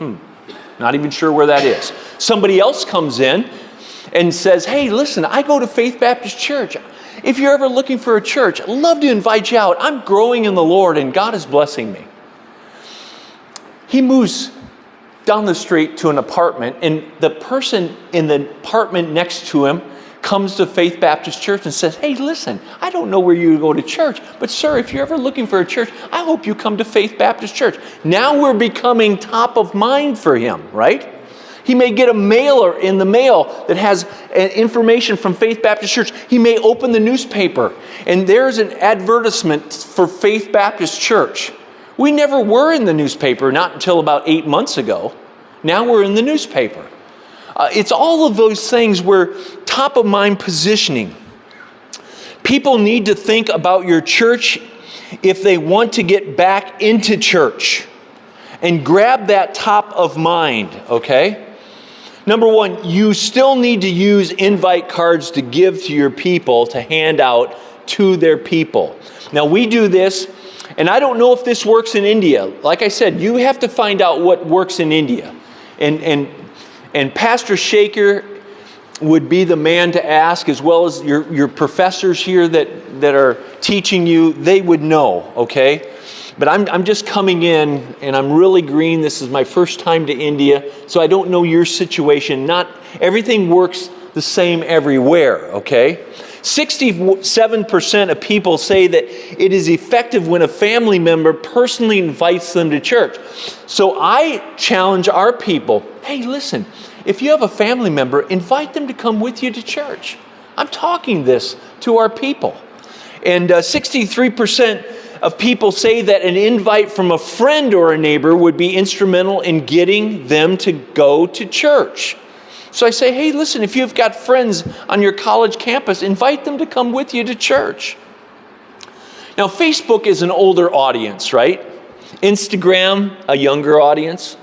Speaker 1: Not even sure where that is. Somebody else comes in and says, hey, listen, I go to Faith Baptist Church. If you're ever looking for a church, I'd love to invite you out. I'm growing in the Lord and God is blessing me. He moves down the street to an apartment, and the person in the apartment next to him comes to Faith Baptist Church and says, hey, listen, I don't know where you go to church, but sir, if you're ever looking for a church, I hope you come to Faith Baptist Church. Now we're becoming top of mind for him, right? He may get a mailer in the mail that has information from Faith Baptist Church. He may open the newspaper, and there's an advertisement for Faith Baptist Church. We never were in the newspaper, not until about 8 months ago. Now we're in the newspaper. It's all of those things where top of mind positioning. People need to think about your church if they want to get back into church. And grab that top of mind, okay? Number one, you still need to use invite cards to give to your people, to hand out to their people. Now we do this, and I don't know if this works in India. Like I said, you have to find out what works in India. And Pastor Shaker would be the man to ask, as well as your professors here that are teaching you. They would know, okay? But I'm just coming in, and I'm really green. This is my first time to India, so I don't know your situation. Not everything works the same everywhere, okay? 67% of people say that it is effective when a family member personally invites them to church. So I challenge our people, hey, listen, if you have a family member, invite them to come with you to church. I'm talking this to our people. And 63% of people say that an invite from a friend or a neighbor would be instrumental in getting them to go to church. So I say, hey, listen, if you've got friends on your college campus, invite them to come with you to church. Now, Facebook is an older audience, right? Instagram, a younger audience.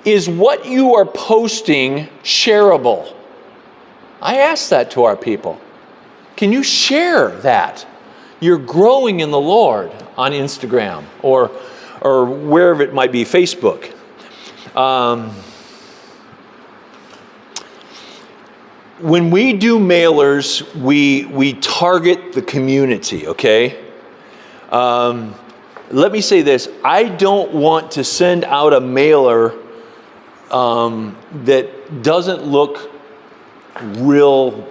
Speaker 1: Is what you are posting shareable? I ask that to our people. Can you share that? You're growing in the Lord on Instagram or wherever it might be, Facebook. When we do mailers, we target the community, okay? Let me say this. I don't want to send out a mailer that doesn't look real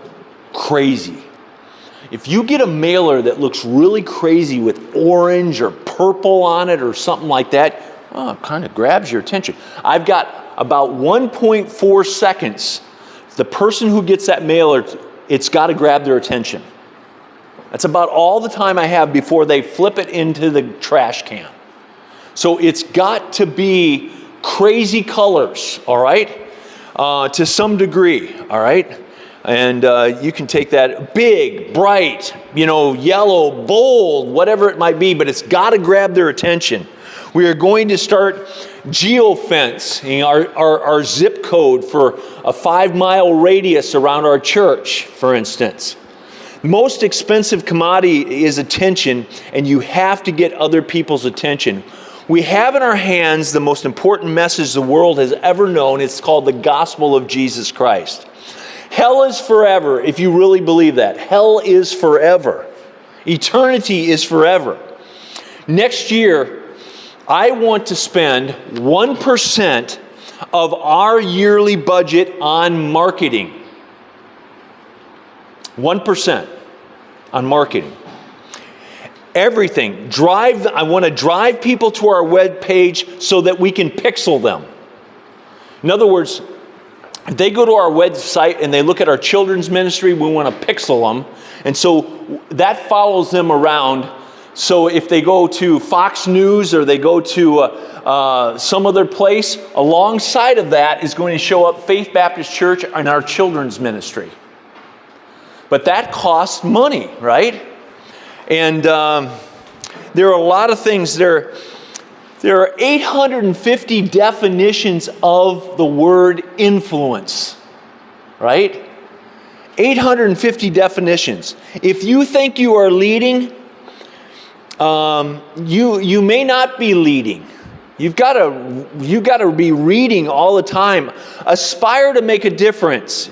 Speaker 1: crazy. If you get a mailer that looks really crazy with orange or purple on it or something like that, it kind of grabs your attention. I've got about 1.4 seconds. The person who gets that mailer, it's got to grab their attention. That's about all the time I have before they flip it into the trash can. So it's got to be crazy colors, all right? To some degree, all right? And you can take that big, bright, yellow, bold, whatever it might be, but it's got to grab their attention. We are going to start geofencing our zip code for a 5-mile radius around our church, for instance. Most expensive commodity is attention, and you have to get other people's attention. We have in our hands the most important message the world has ever known. It's called the gospel of Jesus Christ. Hell is forever, if you really believe that. Hell is forever. Eternity is forever. Next year, I want to spend 1% of our yearly budget on marketing. 1% on marketing. Everything. I want to drive people to our web page so that we can pixel them. In other words, if they go to our website and they look at our children's ministry, we want to pixel them. And so that follows them around. So if they go to Fox News or they go to some other place, alongside of that is going to show up Faith Baptist Church and our children's ministry. But that costs money, right? And there are a lot of things. There are 850 definitions of the word influence, right? 850 definitions. If you think you are leading, you may not be leading. You've got to be reading all the time. Aspire to make a difference.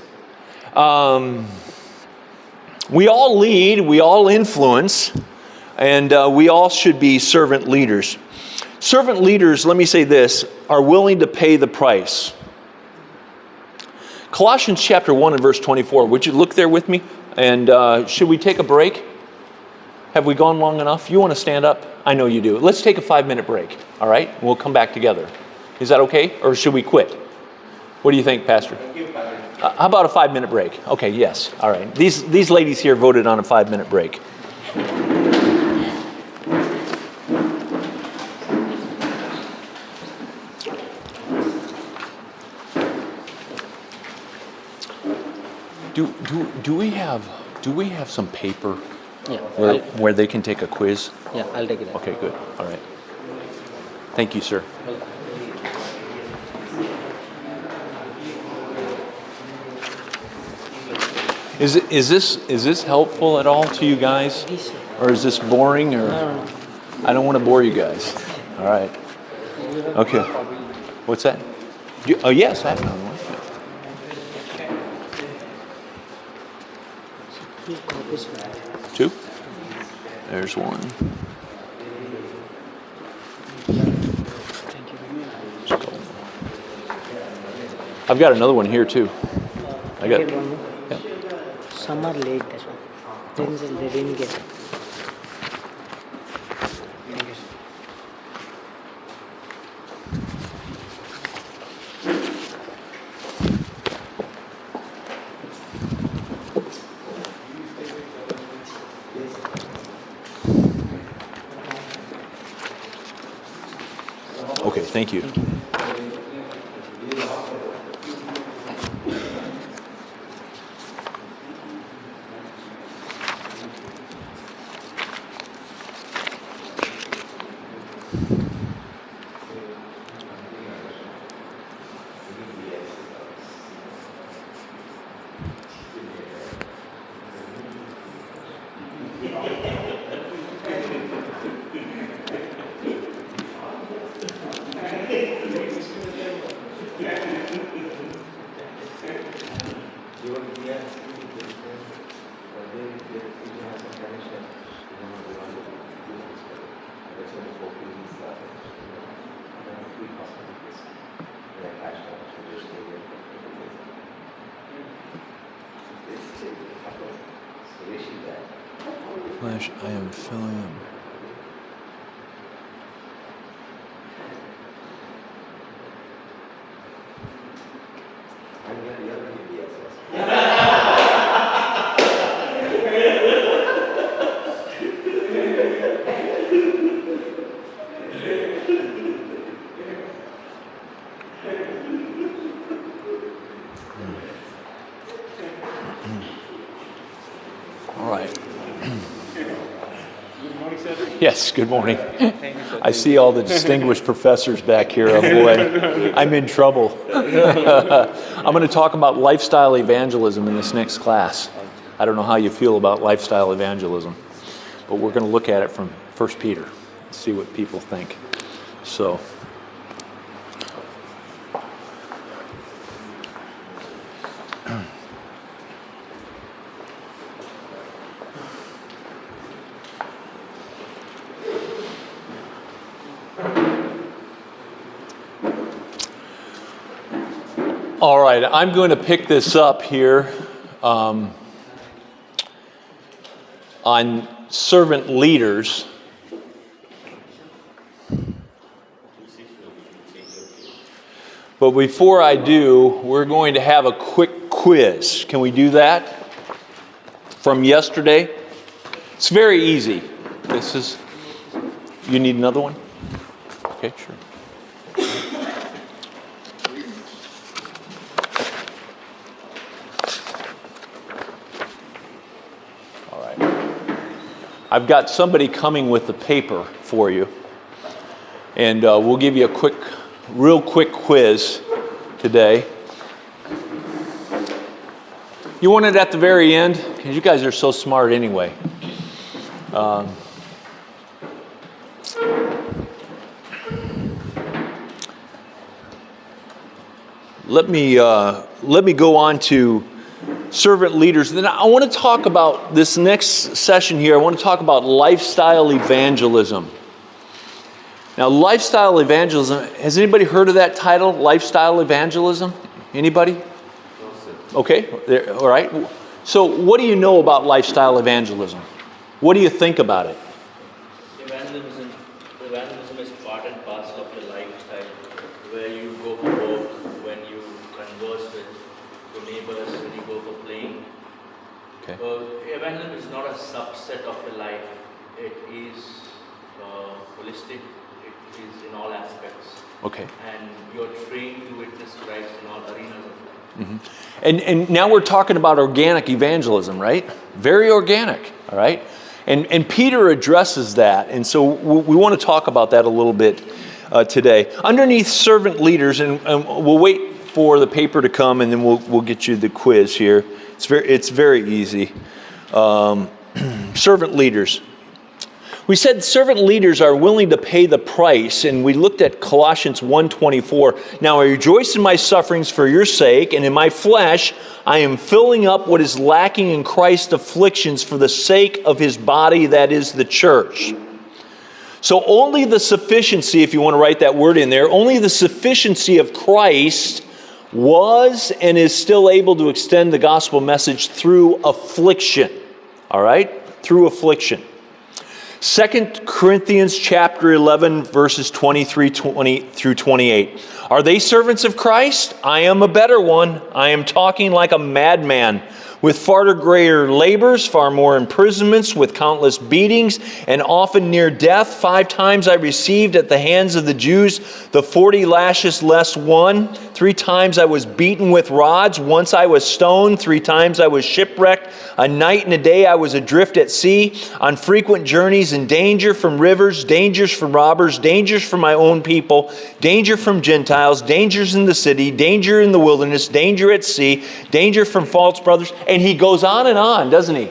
Speaker 1: We all lead, we all influence, and we all should be servant leaders. Servant leaders, let me say this, are willing to pay the price. Colossians chapter 1 and verse 24. Would you look there with me? And should we take a break? Have we gone long enough? You want to stand up? I know you do. Let's take a 5-minute break, all right? We'll come back together. Is that okay? Or should we quit? What do you think, Pastor? How about a 5-minute break? Okay, yes. All right. These ladies here voted on a 5-minute break. Do we have some paper
Speaker 2: Yeah.
Speaker 1: where they can take a quiz?
Speaker 2: Yeah, I'll take it.
Speaker 1: Okay, good. All right. Thank you, sir. Is this helpful at all to you guys? Or is this boring, or
Speaker 2: No.
Speaker 1: I don't want to bore you guys. All right. Okay. What's that? Oh, yes, I have another one. Two? There's one. I've got another one here too. I got. Yeah.
Speaker 2: Some are late, that's why. They didn't get it. Thank you, sir.
Speaker 1: Okay, thank you. Flash, I am filling them. All right. Yes, good morning. I see all the distinguished professors back here. Oh boy, I'm in trouble. I'm going to talk about lifestyle evangelism in this next class. I don't know how you feel about lifestyle evangelism, but we're going to look at it from 1 Peter, see what people think. So, all right, I'm going to pick this up here on servant leaders. But before I do, we're going to have a quick quiz. Can we do that? From yesterday? It's very easy. This is, you need another one? Okay, sure. I've got somebody coming with the paper for you, and we'll give you a real quick quiz today. You want it at the very end? Because you guys are so smart anyway. Let me go on to servant leaders. Then I want to talk about this next session here. I want to talk about lifestyle evangelism. Now, lifestyle evangelism, has anybody heard of that title, lifestyle evangelism? Anybody? Okay, all right. So what do you know about lifestyle evangelism? What do you think about it?
Speaker 3: Evangelism is part and parcel of your lifestyle, where you go for work, when you converse with your neighbors, when you go for playing.
Speaker 1: Okay.
Speaker 3: Evangelism is not a subset of your life. It is holistic. It is in all aspects.
Speaker 1: Okay.
Speaker 3: And you're trained to witness Christ in all arenas of life.
Speaker 1: And now we're talking about organic evangelism, right? Very organic, all right? And Peter addresses that, and so we want to talk about that a little bit today. Underneath servant leaders, and we'll wait for the paper to come, and then we'll get you the quiz here. It's very easy. Servant leaders. We said servant leaders are willing to pay the price, and we looked at Colossians 1:24. Now I rejoice in my sufferings for your sake, and in my flesh I am filling up what is lacking in Christ's afflictions for the sake of his body, that is the church. So only the sufficiency, if you want to write that word in there, only the sufficiency of Christ was and is still able to extend the gospel message through affliction. All right? Through affliction. 2 Corinthians chapter 11, verses 23 through 28. Are they servants of Christ? I am a better one. I am talking like a madman, with far greater labors, far more imprisonments, with countless beatings, and often near death. 5 times I received at the hands of the Jews the 40 lashes less one. 3 times I was beaten with rods. Once I was stoned. 3 times I was shipwrecked. A night and a day I was adrift at sea, on frequent journeys, in danger from rivers, dangers from robbers, dangers from my own people, danger from Gentiles, dangers in the city, danger in the wilderness, danger at sea, danger from false brothers. And he goes on, doesn't he?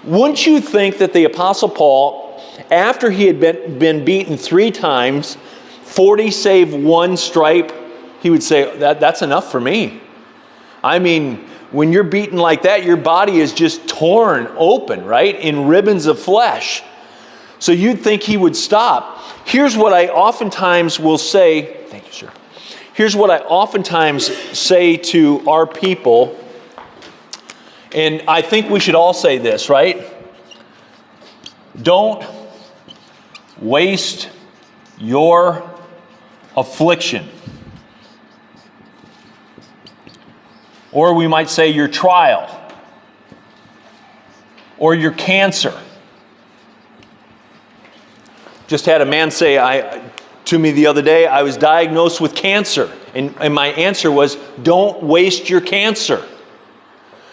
Speaker 1: Wouldn't you think that the Apostle Paul, after he had been beaten 3 times, 40 save 1 stripe, he would say, that's enough for me. I mean, when you're beaten like that, your body is just torn open, right? In ribbons of flesh. So you'd think he would stop. Here's what I oftentimes will say. Thank you, sir. Here's what I oftentimes say to our people. And I think we should all say this, right? Don't waste your affliction. Or we might say your trial. Or your cancer. Just had a man say to me the other day, I was diagnosed with cancer. And my answer was, don't waste your cancer.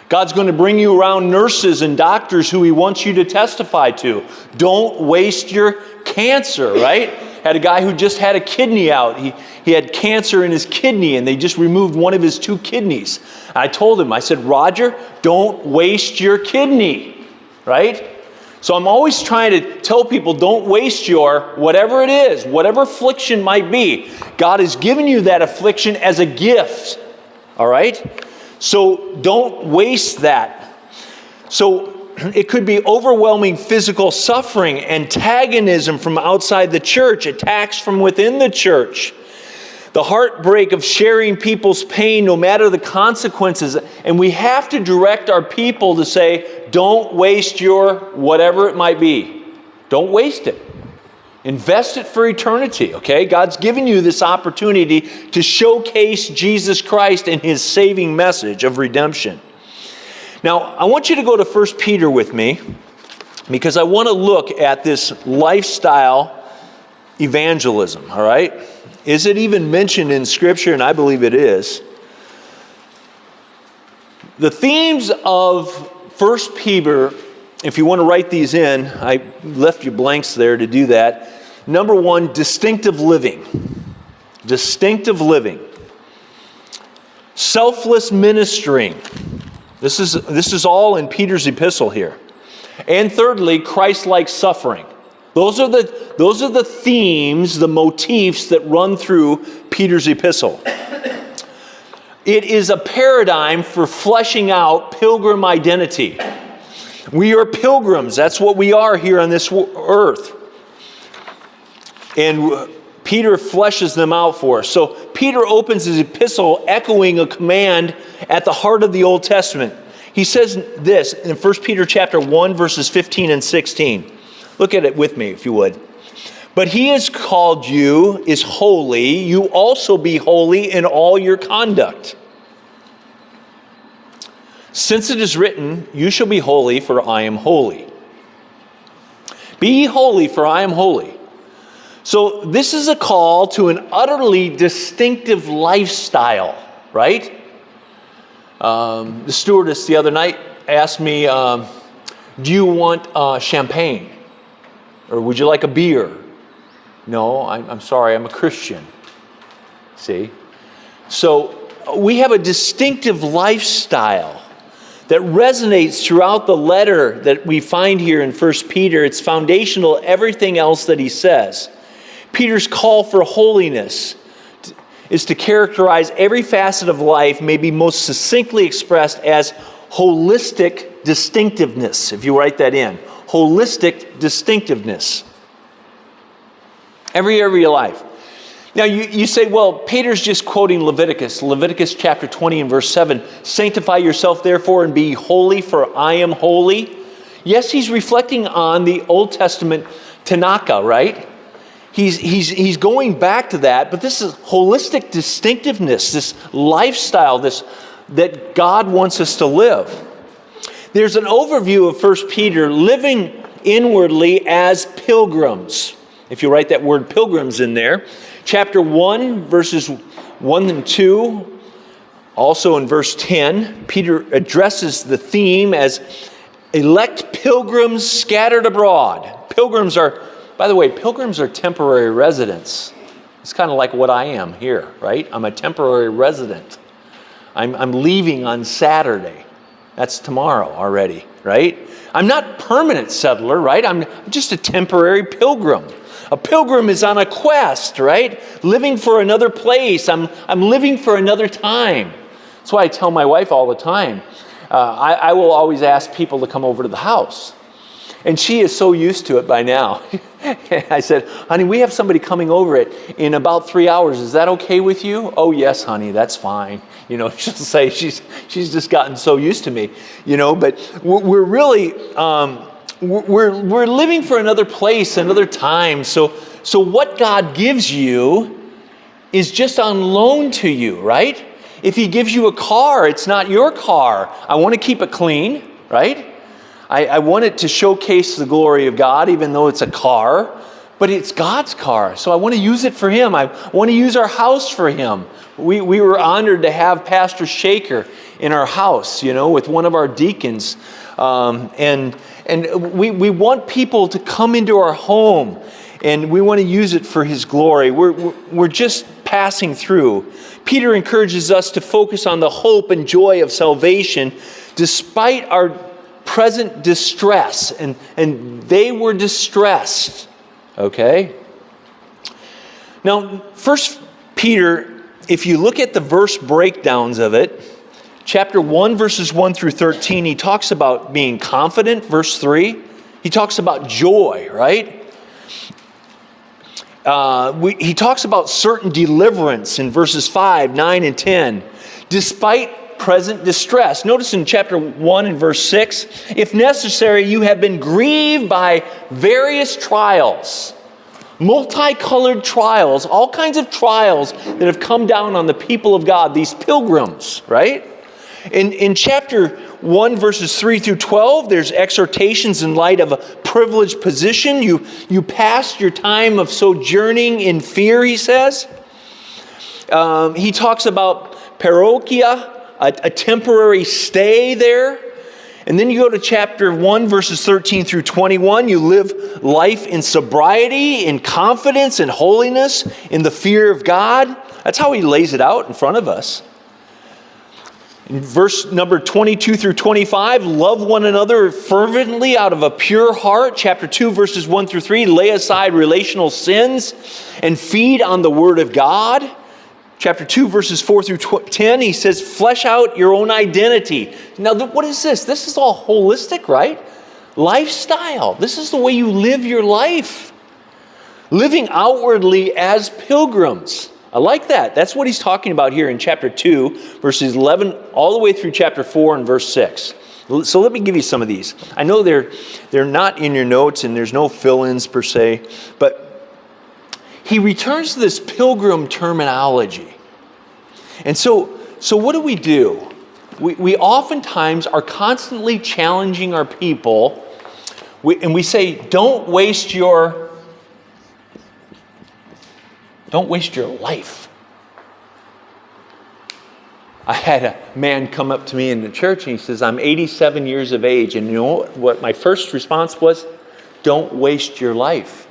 Speaker 1: God's going to bring you around nurses and doctors who he wants you to testify to. Don't waste your cancer, right? Had a guy who just had a kidney out. He had cancer in his kidney, and they just removed one of his 2 kidneys. I told him, I said, Roger, don't waste your kidney, right? So I'm always trying to tell people, don't waste your, whatever it is, whatever affliction might be. God has given you that affliction as a gift, all right? So don't waste that. So it could be overwhelming physical suffering, antagonism from outside the church, attacks from within the church, the heartbreak of sharing people's pain no matter the consequences. And we have to direct our people to say, don't waste your whatever it might be. Don't waste it. Invest it for eternity, okay? God's given you this opportunity to showcase Jesus Christ and his saving message of redemption. Now, I want you to go to 1 Peter with me, because I want to look at this lifestyle evangelism, all right? Is it even mentioned in Scripture? And I believe it is. The themes of 1 Peter, if you want to write these in, I left you blanks there to do that. Number 1, distinctive living. Distinctive living. Selfless ministering. This is all in Peter's epistle here. And thirdly, Christ-like suffering. Those are the themes, the motifs that run through Peter's epistle. It is a paradigm for fleshing out pilgrim identity. We are pilgrims. That's what we are here on this earth. And Peter fleshes them out for us. So Peter opens his epistle echoing a command at the heart of the Old Testament. He says this in 1 Peter chapter 1, verses 15 and 16. Look at it with me, if you would. But he has called you is holy. You also be holy in all your conduct. Since it is written, you shall be holy, for I am holy. Be ye holy, for I am holy. So this is a call to an utterly distinctive lifestyle, right? The stewardess the other night asked me, do you want champagne? Or would you like a beer? No, I'm sorry, I'm a Christian. See? So we have a distinctive lifestyle that resonates throughout the letter that we find here in 1 Peter. It's foundational to everything else that he says. Peter's call for holiness is to characterize every facet of life, may be most succinctly expressed as holistic distinctiveness, if you write that in. Holistic distinctiveness. Every area of your life. Now you say, well, Peter's just quoting Leviticus. Leviticus chapter 20 and verse 7. Sanctify yourself therefore and be holy, for I am holy. Yes, he's reflecting on the Old Testament Tanakh, right? He's going back to that, but this is holistic distinctiveness, this lifestyle, this that God wants us to live. There's an overview of 1 Peter, living inwardly as pilgrims. If you write that word pilgrims in there. Chapter 1, verses 1 and 2. Also in verse 10, Peter addresses the theme as elect pilgrims scattered abroad. Pilgrims are, by the way, pilgrims are temporary residents. It's kind of like what I am here, right? I'm a temporary resident. I'm leaving on Saturday. That's tomorrow already, right? I'm not permanent settler, right? I'm just a temporary pilgrim. A pilgrim is on a quest, right? Living for another place. I'm living for another time. That's why I tell my wife all the time. I will always ask people to come over to the house. And she is so used to it by now. I said, honey, we have somebody coming over in about 3 hours. Is that okay with you? Oh, yes, honey, that's fine. You know, she'll say she's just gotten so used to me. You know, but we're really... We're living for another place, another time. So what God gives you is just on loan to you, right? If he gives you a car, it's not your car. I want to keep it clean, right? I want it to showcase the glory of God, even though it's a car. But it's God's car, so I want to use it for him. I want to use our house for him. We were honored to have Pastor Shaker in our house, you know, with one of our deacons. And we want people to come into our home, and we want to use it for his glory. We're just passing through. Peter encourages us to focus on the hope and joy of salvation despite our present distress. And they were distressed. Okay? Now, 1 Peter, if you look at the verse breakdowns of it, chapter 1, verses 1 through 13, he talks about being confident, verse 3. He talks about joy, right? He talks about certain deliverance in verses 5, 9, and 10, despite present distress. Notice in chapter 1 and verse 6, if necessary, you have been grieved by various trials, multicolored trials, all kinds of trials that have come down on the people of God, these pilgrims, right? In chapter 1, verses 3 through 12, there's exhortations in light of a privileged position. You passed your time of sojourning in fear, he says. He talks about parochia, a temporary stay there. And then you go to chapter 1, verses 13 through 21. You live life in sobriety, in confidence, in holiness, in the fear of God. That's how he lays it out in front of us. In verse number 22 through 25, love one another fervently out of a pure heart. Chapter 2, verses 1 through 3, lay aside relational sins and feed on the Word of God. Chapter 2, verses 4 through 10, he says, flesh out your own identity. Now, what is this? This is all holistic, right? Lifestyle. This is the way you live your life. Living outwardly as pilgrims. I like that. That's what he's talking about here in chapter 2, verses 11, all the way through chapter 4 and verse 6. So let me give you some of these. I know they're not in your notes and there's no fill-ins per se, but he returns to this pilgrim terminology. And so what do? We oftentimes are constantly challenging our people, and we say, don't waste your life. I had a man come up to me in the church and he says, I'm 87 years of age. And you know what my first response was? Don't waste your life.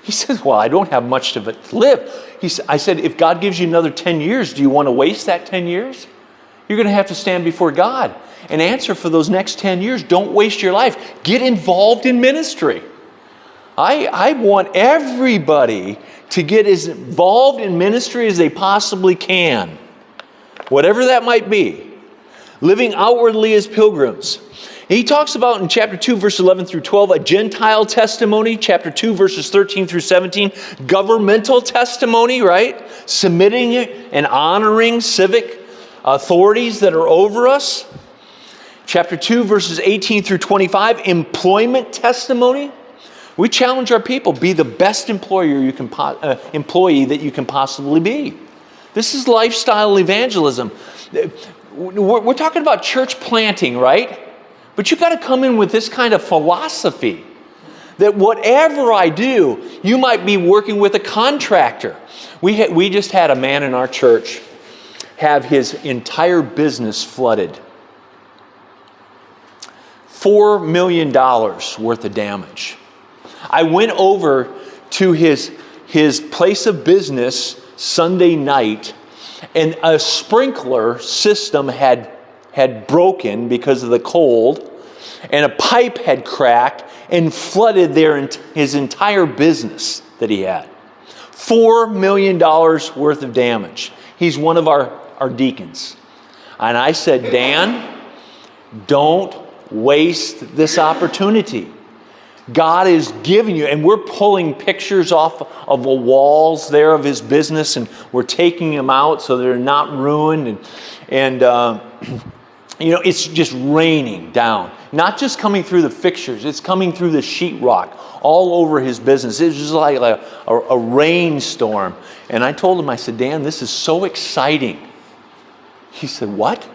Speaker 1: He says, well, I don't have much of it to live. I said, if God gives you another 10 years, do you want to waste that 10 years? You're going to have to stand before God and answer for those next 10 years. Don't waste your life. Get involved in ministry. I want everybody to get as involved in ministry as they possibly can, whatever that might be. Living outwardly as pilgrims. And he talks about in chapter 2, verse 11 through 12, a Gentile testimony. Chapter 2, verses 13 through 17, governmental testimony, right? Submitting and honoring civic authorities that are over us. Chapter 2, verses 18 through 25, employment testimony. We challenge our people, be the best employee that you can possibly be. This is lifestyle evangelism. We're talking about church planting, right? But you've got to come in with this kind of philosophy that whatever I do, you might be working with a contractor. We just had a man in our church have his entire business flooded. $4 million worth of damage. I went over to his place of business Sunday night, and a sprinkler system had broken because of the cold, and a pipe had cracked and flooded his entire business that he had. $4 million worth of damage. He's one of our deacons. And I said, Dan, don't waste this opportunity. God is giving you, and we're pulling pictures off of the walls there of his business, and we're taking them out so they're not ruined. And it's just raining down. Not just coming through the fixtures, it's coming through the sheetrock all over his business. It's just like a rainstorm. And I told him, I said, Dan, this is so exciting. He said, what?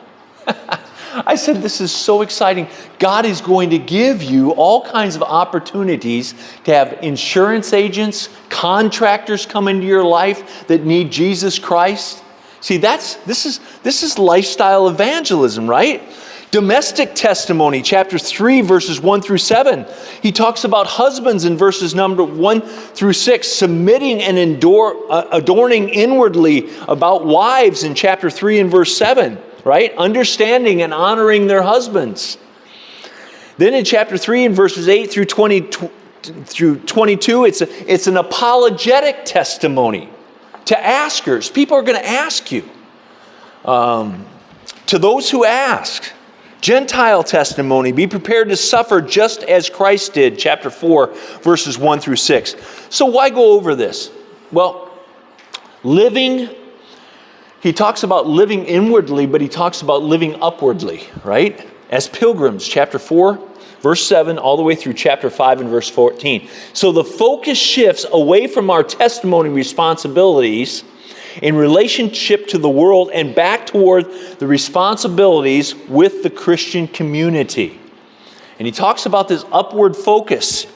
Speaker 1: I said, this is so exciting. God is going to give you all kinds of opportunities to have insurance agents, contractors come into your life that need Jesus Christ. See, this is lifestyle evangelism, right? Domestic testimony, chapter 3, verses 1 through 7. He talks about husbands in verses number 1 through 6, submitting and adorning inwardly about wives in chapter 3 and verse 7. Right? Understanding and honoring their husbands. Then in chapter 3 and verses 8 through 22, it's an apologetic testimony to askers. People are going to ask you. To those who ask. Gentile testimony, be prepared to suffer just as Christ did, chapter 4, verses 1 through 6. So why go over this? Well, he talks about living inwardly, but he talks about living upwardly, right? As pilgrims, chapter 4, verse 7, all the way through chapter 5 and verse 14. So the focus shifts away from our testimony responsibilities in relationship to the world and back toward the responsibilities with the Christian community. And he talks about this upward focus.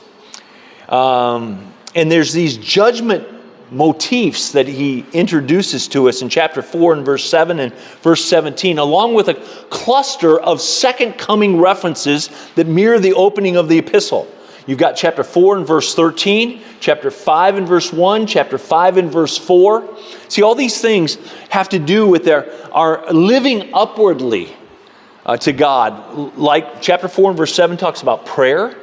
Speaker 1: And there's these judgment motifs that he introduces to us in chapter 4 and verse 7 and verse 17, along with a cluster of second coming references that mirror the opening of the epistle. You've got chapter 4 and verse 13, chapter 5 and verse 1, chapter 5 and verse 4. See, all these things have to do with our living upwardly to God. Like chapter 4 and verse 7 talks about prayer.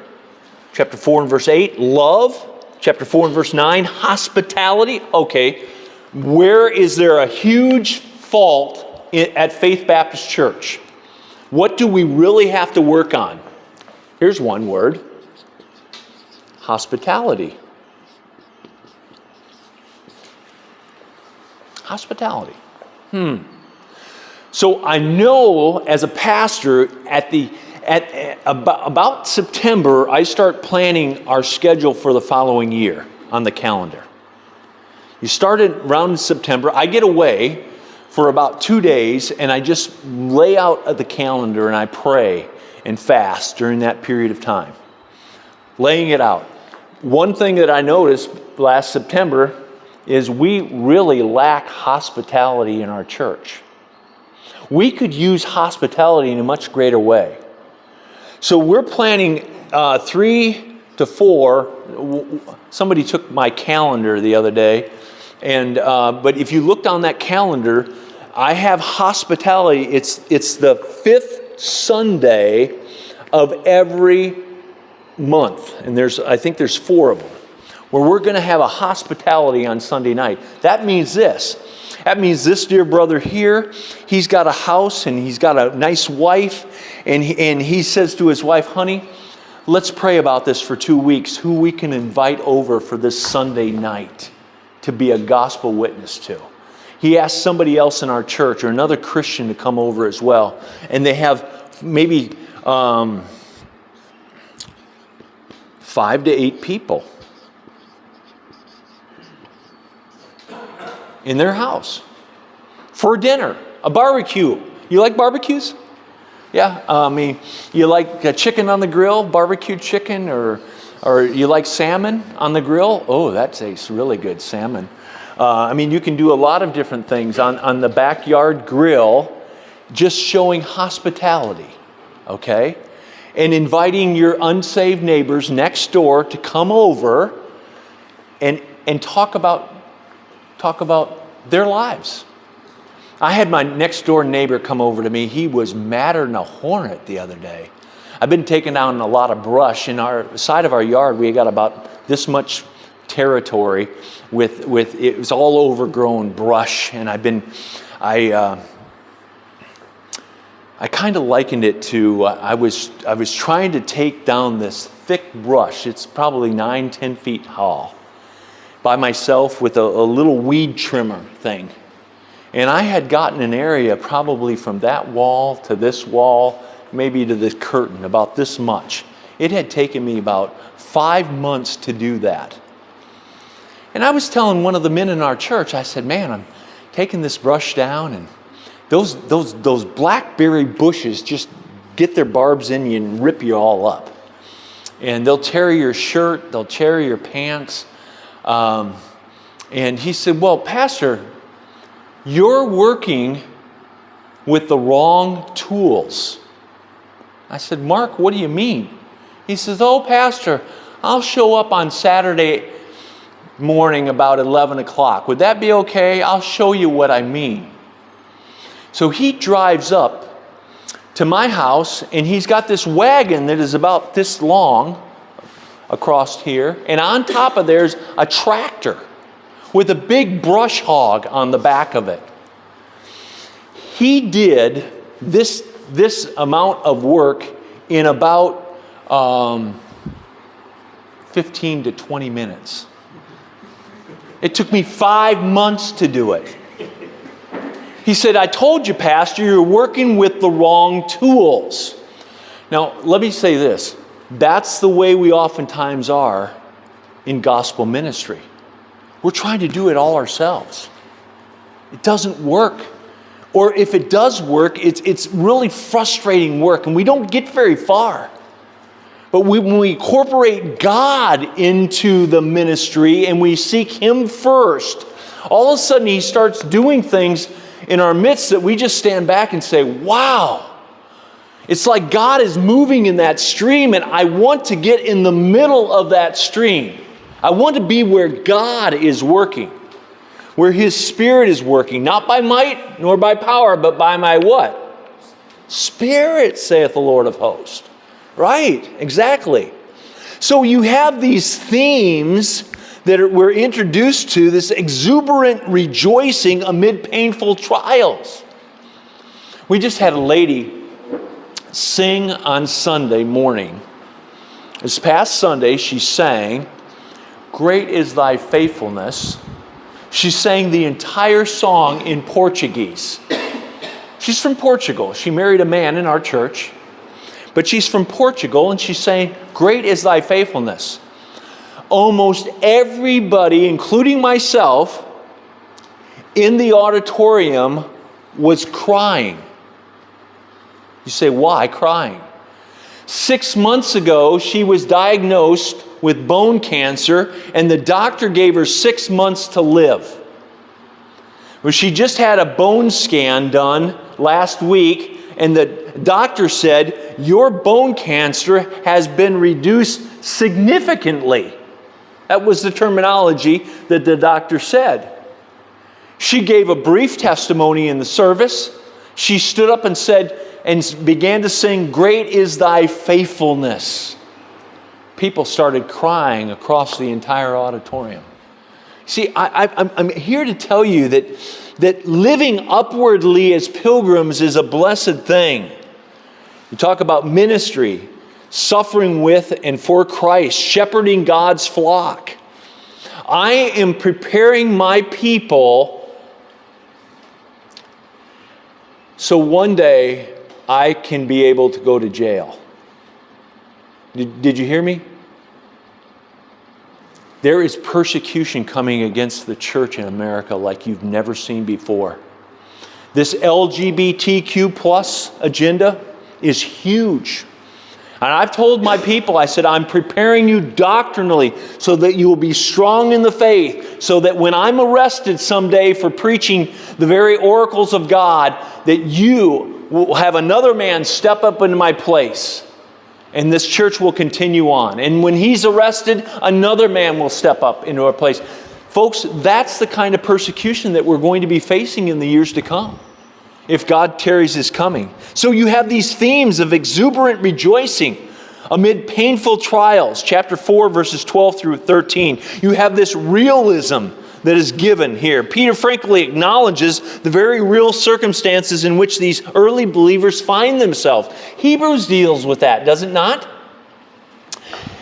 Speaker 1: Chapter 4 and verse 8, love. Chapter 4 and verse 9, hospitality. Okay, where is there a huge fault at Faith Baptist Church? What do we really have to work on? Here's one word. Hospitality. Hospitality. So I know as a pastor at about September, I start planning our schedule for the following year on the calendar. You started around in September. I get away for about 2 days, and I just lay out the calendar, and I pray and fast during that period of time. Laying it out. One thing that I noticed last September is we really lack hospitality in our church. We could use hospitality in a much greater way. So we're planning 3 to 4. Somebody took my calendar the other day, and but if you looked on that calendar, I have hospitality. It's the 5th Sunday of every month, and I think there's 4 of them, where we're going to have a hospitality on Sunday night. That means this. That means this dear brother here, he's got a house and he's got a nice wife, and he says to his wife, honey, let's pray about this for 2 weeks, who we can invite over for this Sunday night to be a gospel witness to. He asked somebody else in our church or another Christian to come over as well, and they have maybe 5 to 8 people in their house for dinner, a barbecue. You like barbecues? Yeah, I mean, you like chicken on the grill, barbecued chicken, or you like salmon on the grill? Oh, that tastes really good, salmon. I mean, you can do a lot of different things on the backyard grill, just showing hospitality, okay? And inviting your unsaved neighbors next door to come over and talk about their lives. I had my next door neighbor come over to me. He was madder than a hornet the other day. I've been taking down a lot of brush. In our side of our yard, we got about this much territory with it was all overgrown brush, and I kind of likened it to I was trying to take down this thick brush. It's probably 9-10 feet tall, by myself with a little weed trimmer thing. And I had gotten an area probably from that wall to this wall, maybe to this curtain, about this much. It had taken me about 5 months to do that. And I was telling one of the men in our church, I said, man, I'm taking this brush down, and those blackberry bushes just get their barbs in you and rip you all up. And they'll tear your shirt, they'll tear your pants. And he said, well, Pastor, you're working with the wrong tools. I said, Mark, what do you mean? He says, oh, Pastor, I'll show up on Saturday morning about 11 o'clock. Would that be okay? I'll show you what I mean. So he drives up to my house, and he's got this wagon that is about this long across here, and on top of there's a tractor with a big brush hog on the back of it. He did this amount of work in about 15 to 20 minutes. It took me 5 months to do it. He said, I told you, Pastor, you're working with the wrong tools. Now, let me say this. That's the way we oftentimes are in gospel ministry. We're trying to do it all ourselves. It doesn't work. Or if it does work, it's really frustrating work, and we don't get very far. But when we incorporate God into the ministry and we seek Him first, all of a sudden He starts doing things in our midst that we just stand back and say, wow. It's like God is moving in that stream, and I want to get in the middle of that stream. I want to be where God is working, where His Spirit is working, not by might nor by power, but by my what? Spirit, saith the Lord of hosts. Right, exactly. So you have these themes that we're introduced to, this exuberant rejoicing amid painful trials. We just had a lady sing on Sunday morning. This past Sunday, she sang, "Great is thy faithfulness." She sang the entire song in Portuguese. She's from Portugal. She married a man in our church, but she's from Portugal, and she's saying, "Great is thy faithfulness." Almost everybody, including myself, in the auditorium was crying. You say, why crying? 6 months ago, she was diagnosed with bone cancer, and the doctor gave her 6 months to live. Well, she just had a bone scan done last week, and the doctor said, your bone cancer has been reduced significantly. That was the terminology that the doctor said. She gave a brief testimony in the service. She stood up and said, and began to sing, "Great is thy faithfulness." People started crying across the entire auditorium. See, I'm here to tell you that living upwardly as pilgrims is a blessed thing. You talk about ministry, suffering with and for Christ, shepherding God's flock. I am preparing my people so one day I can be able to go to jail. Did you hear me? There is persecution coming against the church in America like you've never seen before. This LGBTQ plus agenda is huge. And I've told my people, I said, I'm preparing you doctrinally so that you will be strong in the faith, so that when I'm arrested someday for preaching the very oracles of God, that you will have another man step up into my place. And this church will continue on. And when he's arrested, another man will step up into our place. Folks, that's the kind of persecution that we're going to be facing in the years to come, if God tarries his coming. So you have these themes of exuberant rejoicing amid painful trials. Chapter 4, verses 12 through 13. You have this realism that is given here. Peter frankly acknowledges the very real circumstances in which these early believers find themselves. Hebrews deals with that, does it not?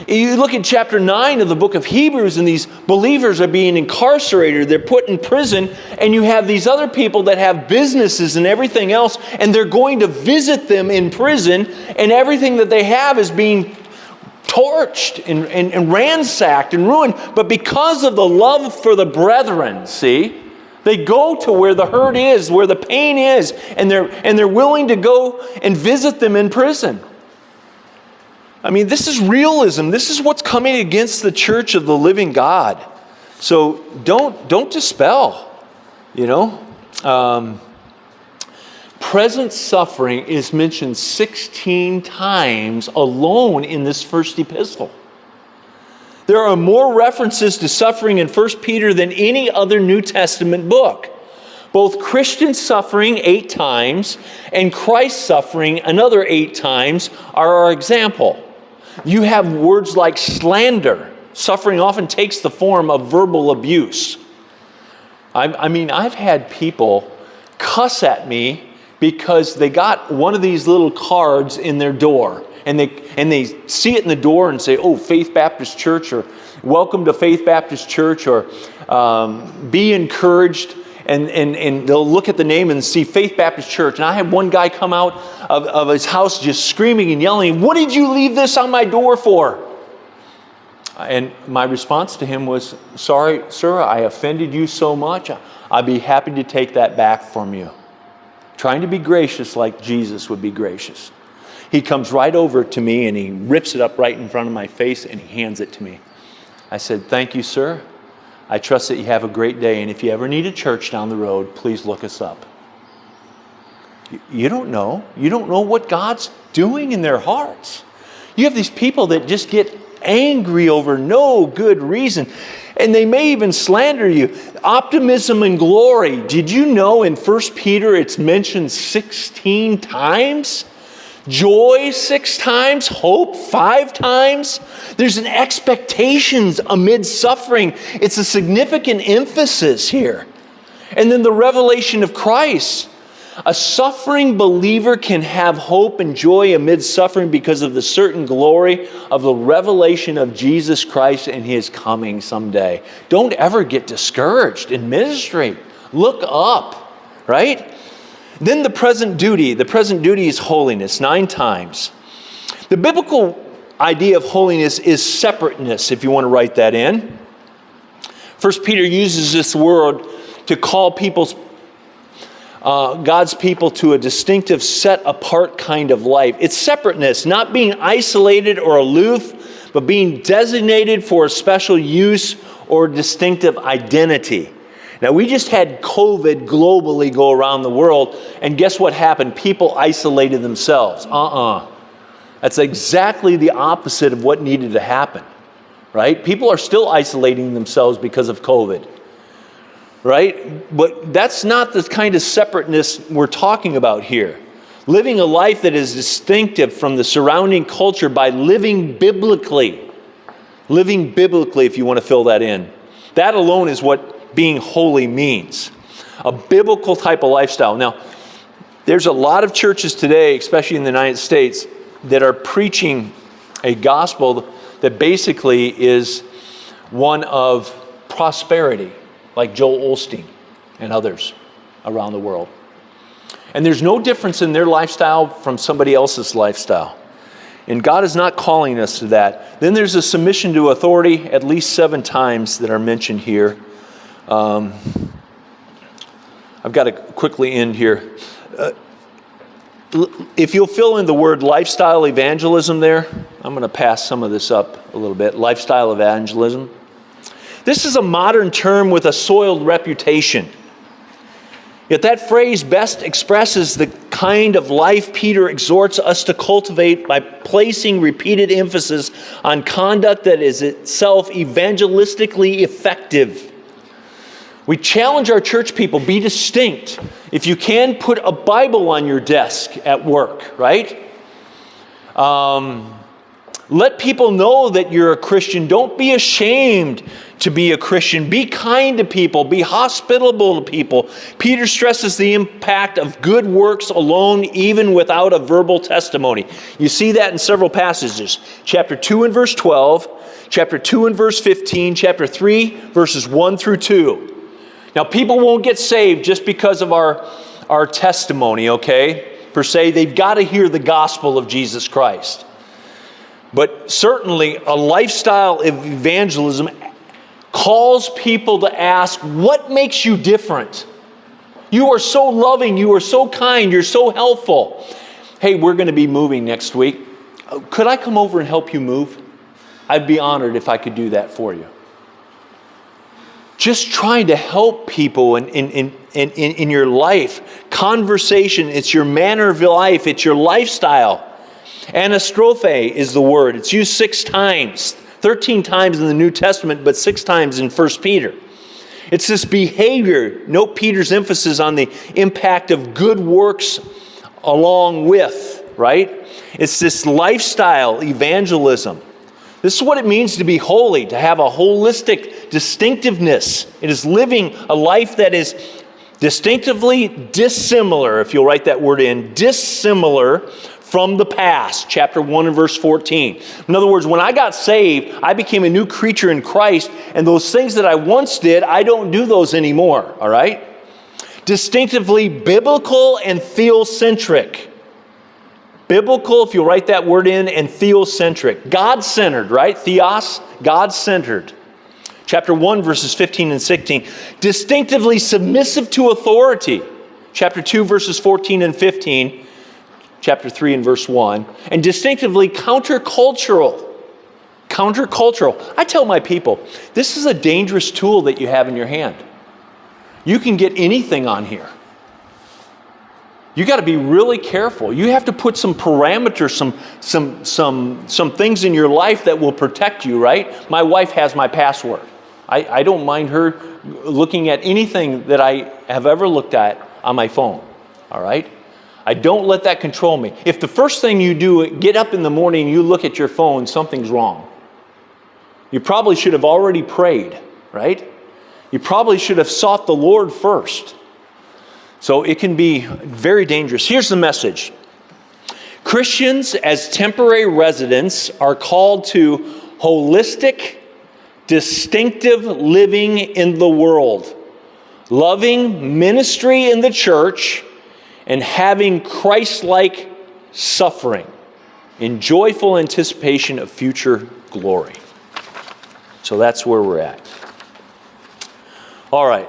Speaker 1: You look at chapter 9 of the book of Hebrews, and these believers are being incarcerated. They're put in prison, and you have these other people that have businesses and everything else, and they're going to visit them in prison, and everything that they have is being torched and ransacked and ruined. But because of the love for the brethren, see, they go to where the hurt is, where the pain is, and they're willing to go and visit them in prison. I mean, this is realism. This is what's coming against the church of the living God. So don't dispel, you know. Present suffering is mentioned 16 times alone in this first epistle. There are more references to suffering in 1 Peter than any other New Testament book. Both Christian suffering 8 times and Christ's suffering another 8 times are our example. You have words like slander. Suffering often takes the form of verbal abuse. I mean, I've had people cuss at me because they got one of these little cards in their door, and they see it in the door and say, "Oh, Faith Baptist Church," or "Welcome to Faith Baptist Church," or "Be encouraged," and they'll look at the name and see Faith Baptist Church. And I had one guy come out of his house just screaming and yelling, "What did you leave this on my door for?" And my response to him was, "Sorry, sir, I offended you so much. I'd be happy to take that back from you." Trying to be gracious like Jesus would be gracious. He comes right over to me and he rips it up right in front of my face and he hands it to me. I said, "Thank you, sir. I trust that you have a great day, and if you ever need a church down the road, please look us up." You don't know. You don't know what God's doing in their hearts. You have these people that just get angry over no good reason, and they may even slander you. Optimism and glory. Did you know in 1 Peter it's mentioned 16 times? Joy 6 times, hope 5 times. There's an expectations amid suffering. It's a significant emphasis here. And then the revelation of Christ. A suffering believer can have hope and joy amid suffering because of the certain glory of the revelation of Jesus Christ and his coming someday. Don't ever get discouraged in ministry. Look up, right? Then the present duty. The present duty is holiness, 9 times. The biblical idea of holiness is separateness, if you want to write that in. 1 Peter uses this word to call God's people to a distinctive, set-apart kind of life. It's separateness, not being isolated or aloof, but being designated for a special use or distinctive identity. Now, we just had COVID globally go around the world, and guess what happened? People isolated themselves. That's exactly the opposite of what needed to happen, right? People are still isolating themselves because of COVID, right? But that's not the kind of separateness we're talking about here. Living a life that is distinctive from the surrounding culture by living biblically. Living biblically, if you want to fill that in. That alone is what being holy means. A biblical type of lifestyle. Now, there's a lot of churches today, especially in the United States, that are preaching a gospel that basically is one of prosperity, like Joel Osteen and others around the world. And there's no difference in their lifestyle from somebody else's lifestyle. And God is not calling us to that. Then there's a submission to authority, at least 7 times that are mentioned here. I've got to quickly end here. If you'll fill in the word lifestyle evangelism there, I'm going to pass some of this up a little bit. Lifestyle evangelism. This is a modern term with a soiled reputation. Yet that phrase best expresses the kind of life Peter exhorts us to cultivate by placing repeated emphasis on conduct that is itself evangelistically effective. We challenge our church people, be distinct. If you can, put a Bible on your desk at work, right? Let people know that you're a Christian. Don't be ashamed to be a Christian. Be kind to people. Be hospitable to people. Peter stresses the impact of good works alone, even without a verbal testimony. You see that in several passages. Chapter 2 and verse 12, chapter 2 and verse 15, chapter 3, verses 1 through 2. Now, people won't get saved just because of our testimony, okay? Per se, they've got to hear the gospel of Jesus Christ. But certainly, a lifestyle of evangelism calls people to ask, what makes you different? You are so loving, you are so kind, you're so helpful. Hey, we're going to be moving next week. Could I come over and help you move? I'd be honored if I could do that for you. Just trying to help people in your life. Conversation, it's your manner of life, it's your lifestyle. Anastrophe is the word. It's used 6 times, 13 times in the New Testament, but 6 times in 1 Peter. It's this behavior. Note Peter's emphasis on the impact of good works along with, right? It's this lifestyle evangelism. This is what it means to be holy, to have a holistic distinctiveness. It is living a life that is distinctively dissimilar, if you'll write that word in, dissimilar from the past. Chapter 1 and verse 14. In other words, when I got saved, I became a new creature in Christ, and those things that I once did, I don't do those anymore, all right? Distinctively biblical and theocentric. Biblical, if you'll write that word in, and theocentric. God-centered, right? Theos, God-centered. Chapter 1, verses 15 and 16. Distinctively submissive to authority. Chapter 2, verses 14 and 15. Chapter 3 and verse 1. And distinctively countercultural. Countercultural. I tell my people, this is a dangerous tool that you have in your hand. You can get anything on here. You got to be really careful. You have to put some parameters, some things in your life that will protect you, right? My wife has my password. I don't mind her looking at anything that I have ever looked at on my phone, all right? I don't let that control me. If the first thing you do, get up in the morning, you look at your phone, something's wrong. You probably should have already prayed, right? You probably should have sought the Lord first. So it can be very dangerous. Here's the message. Christians as temporary residents are called to holistic, distinctive living in the world, loving ministry in the church, and having Christ-like suffering in joyful anticipation of future glory. So that's where we're at. All right.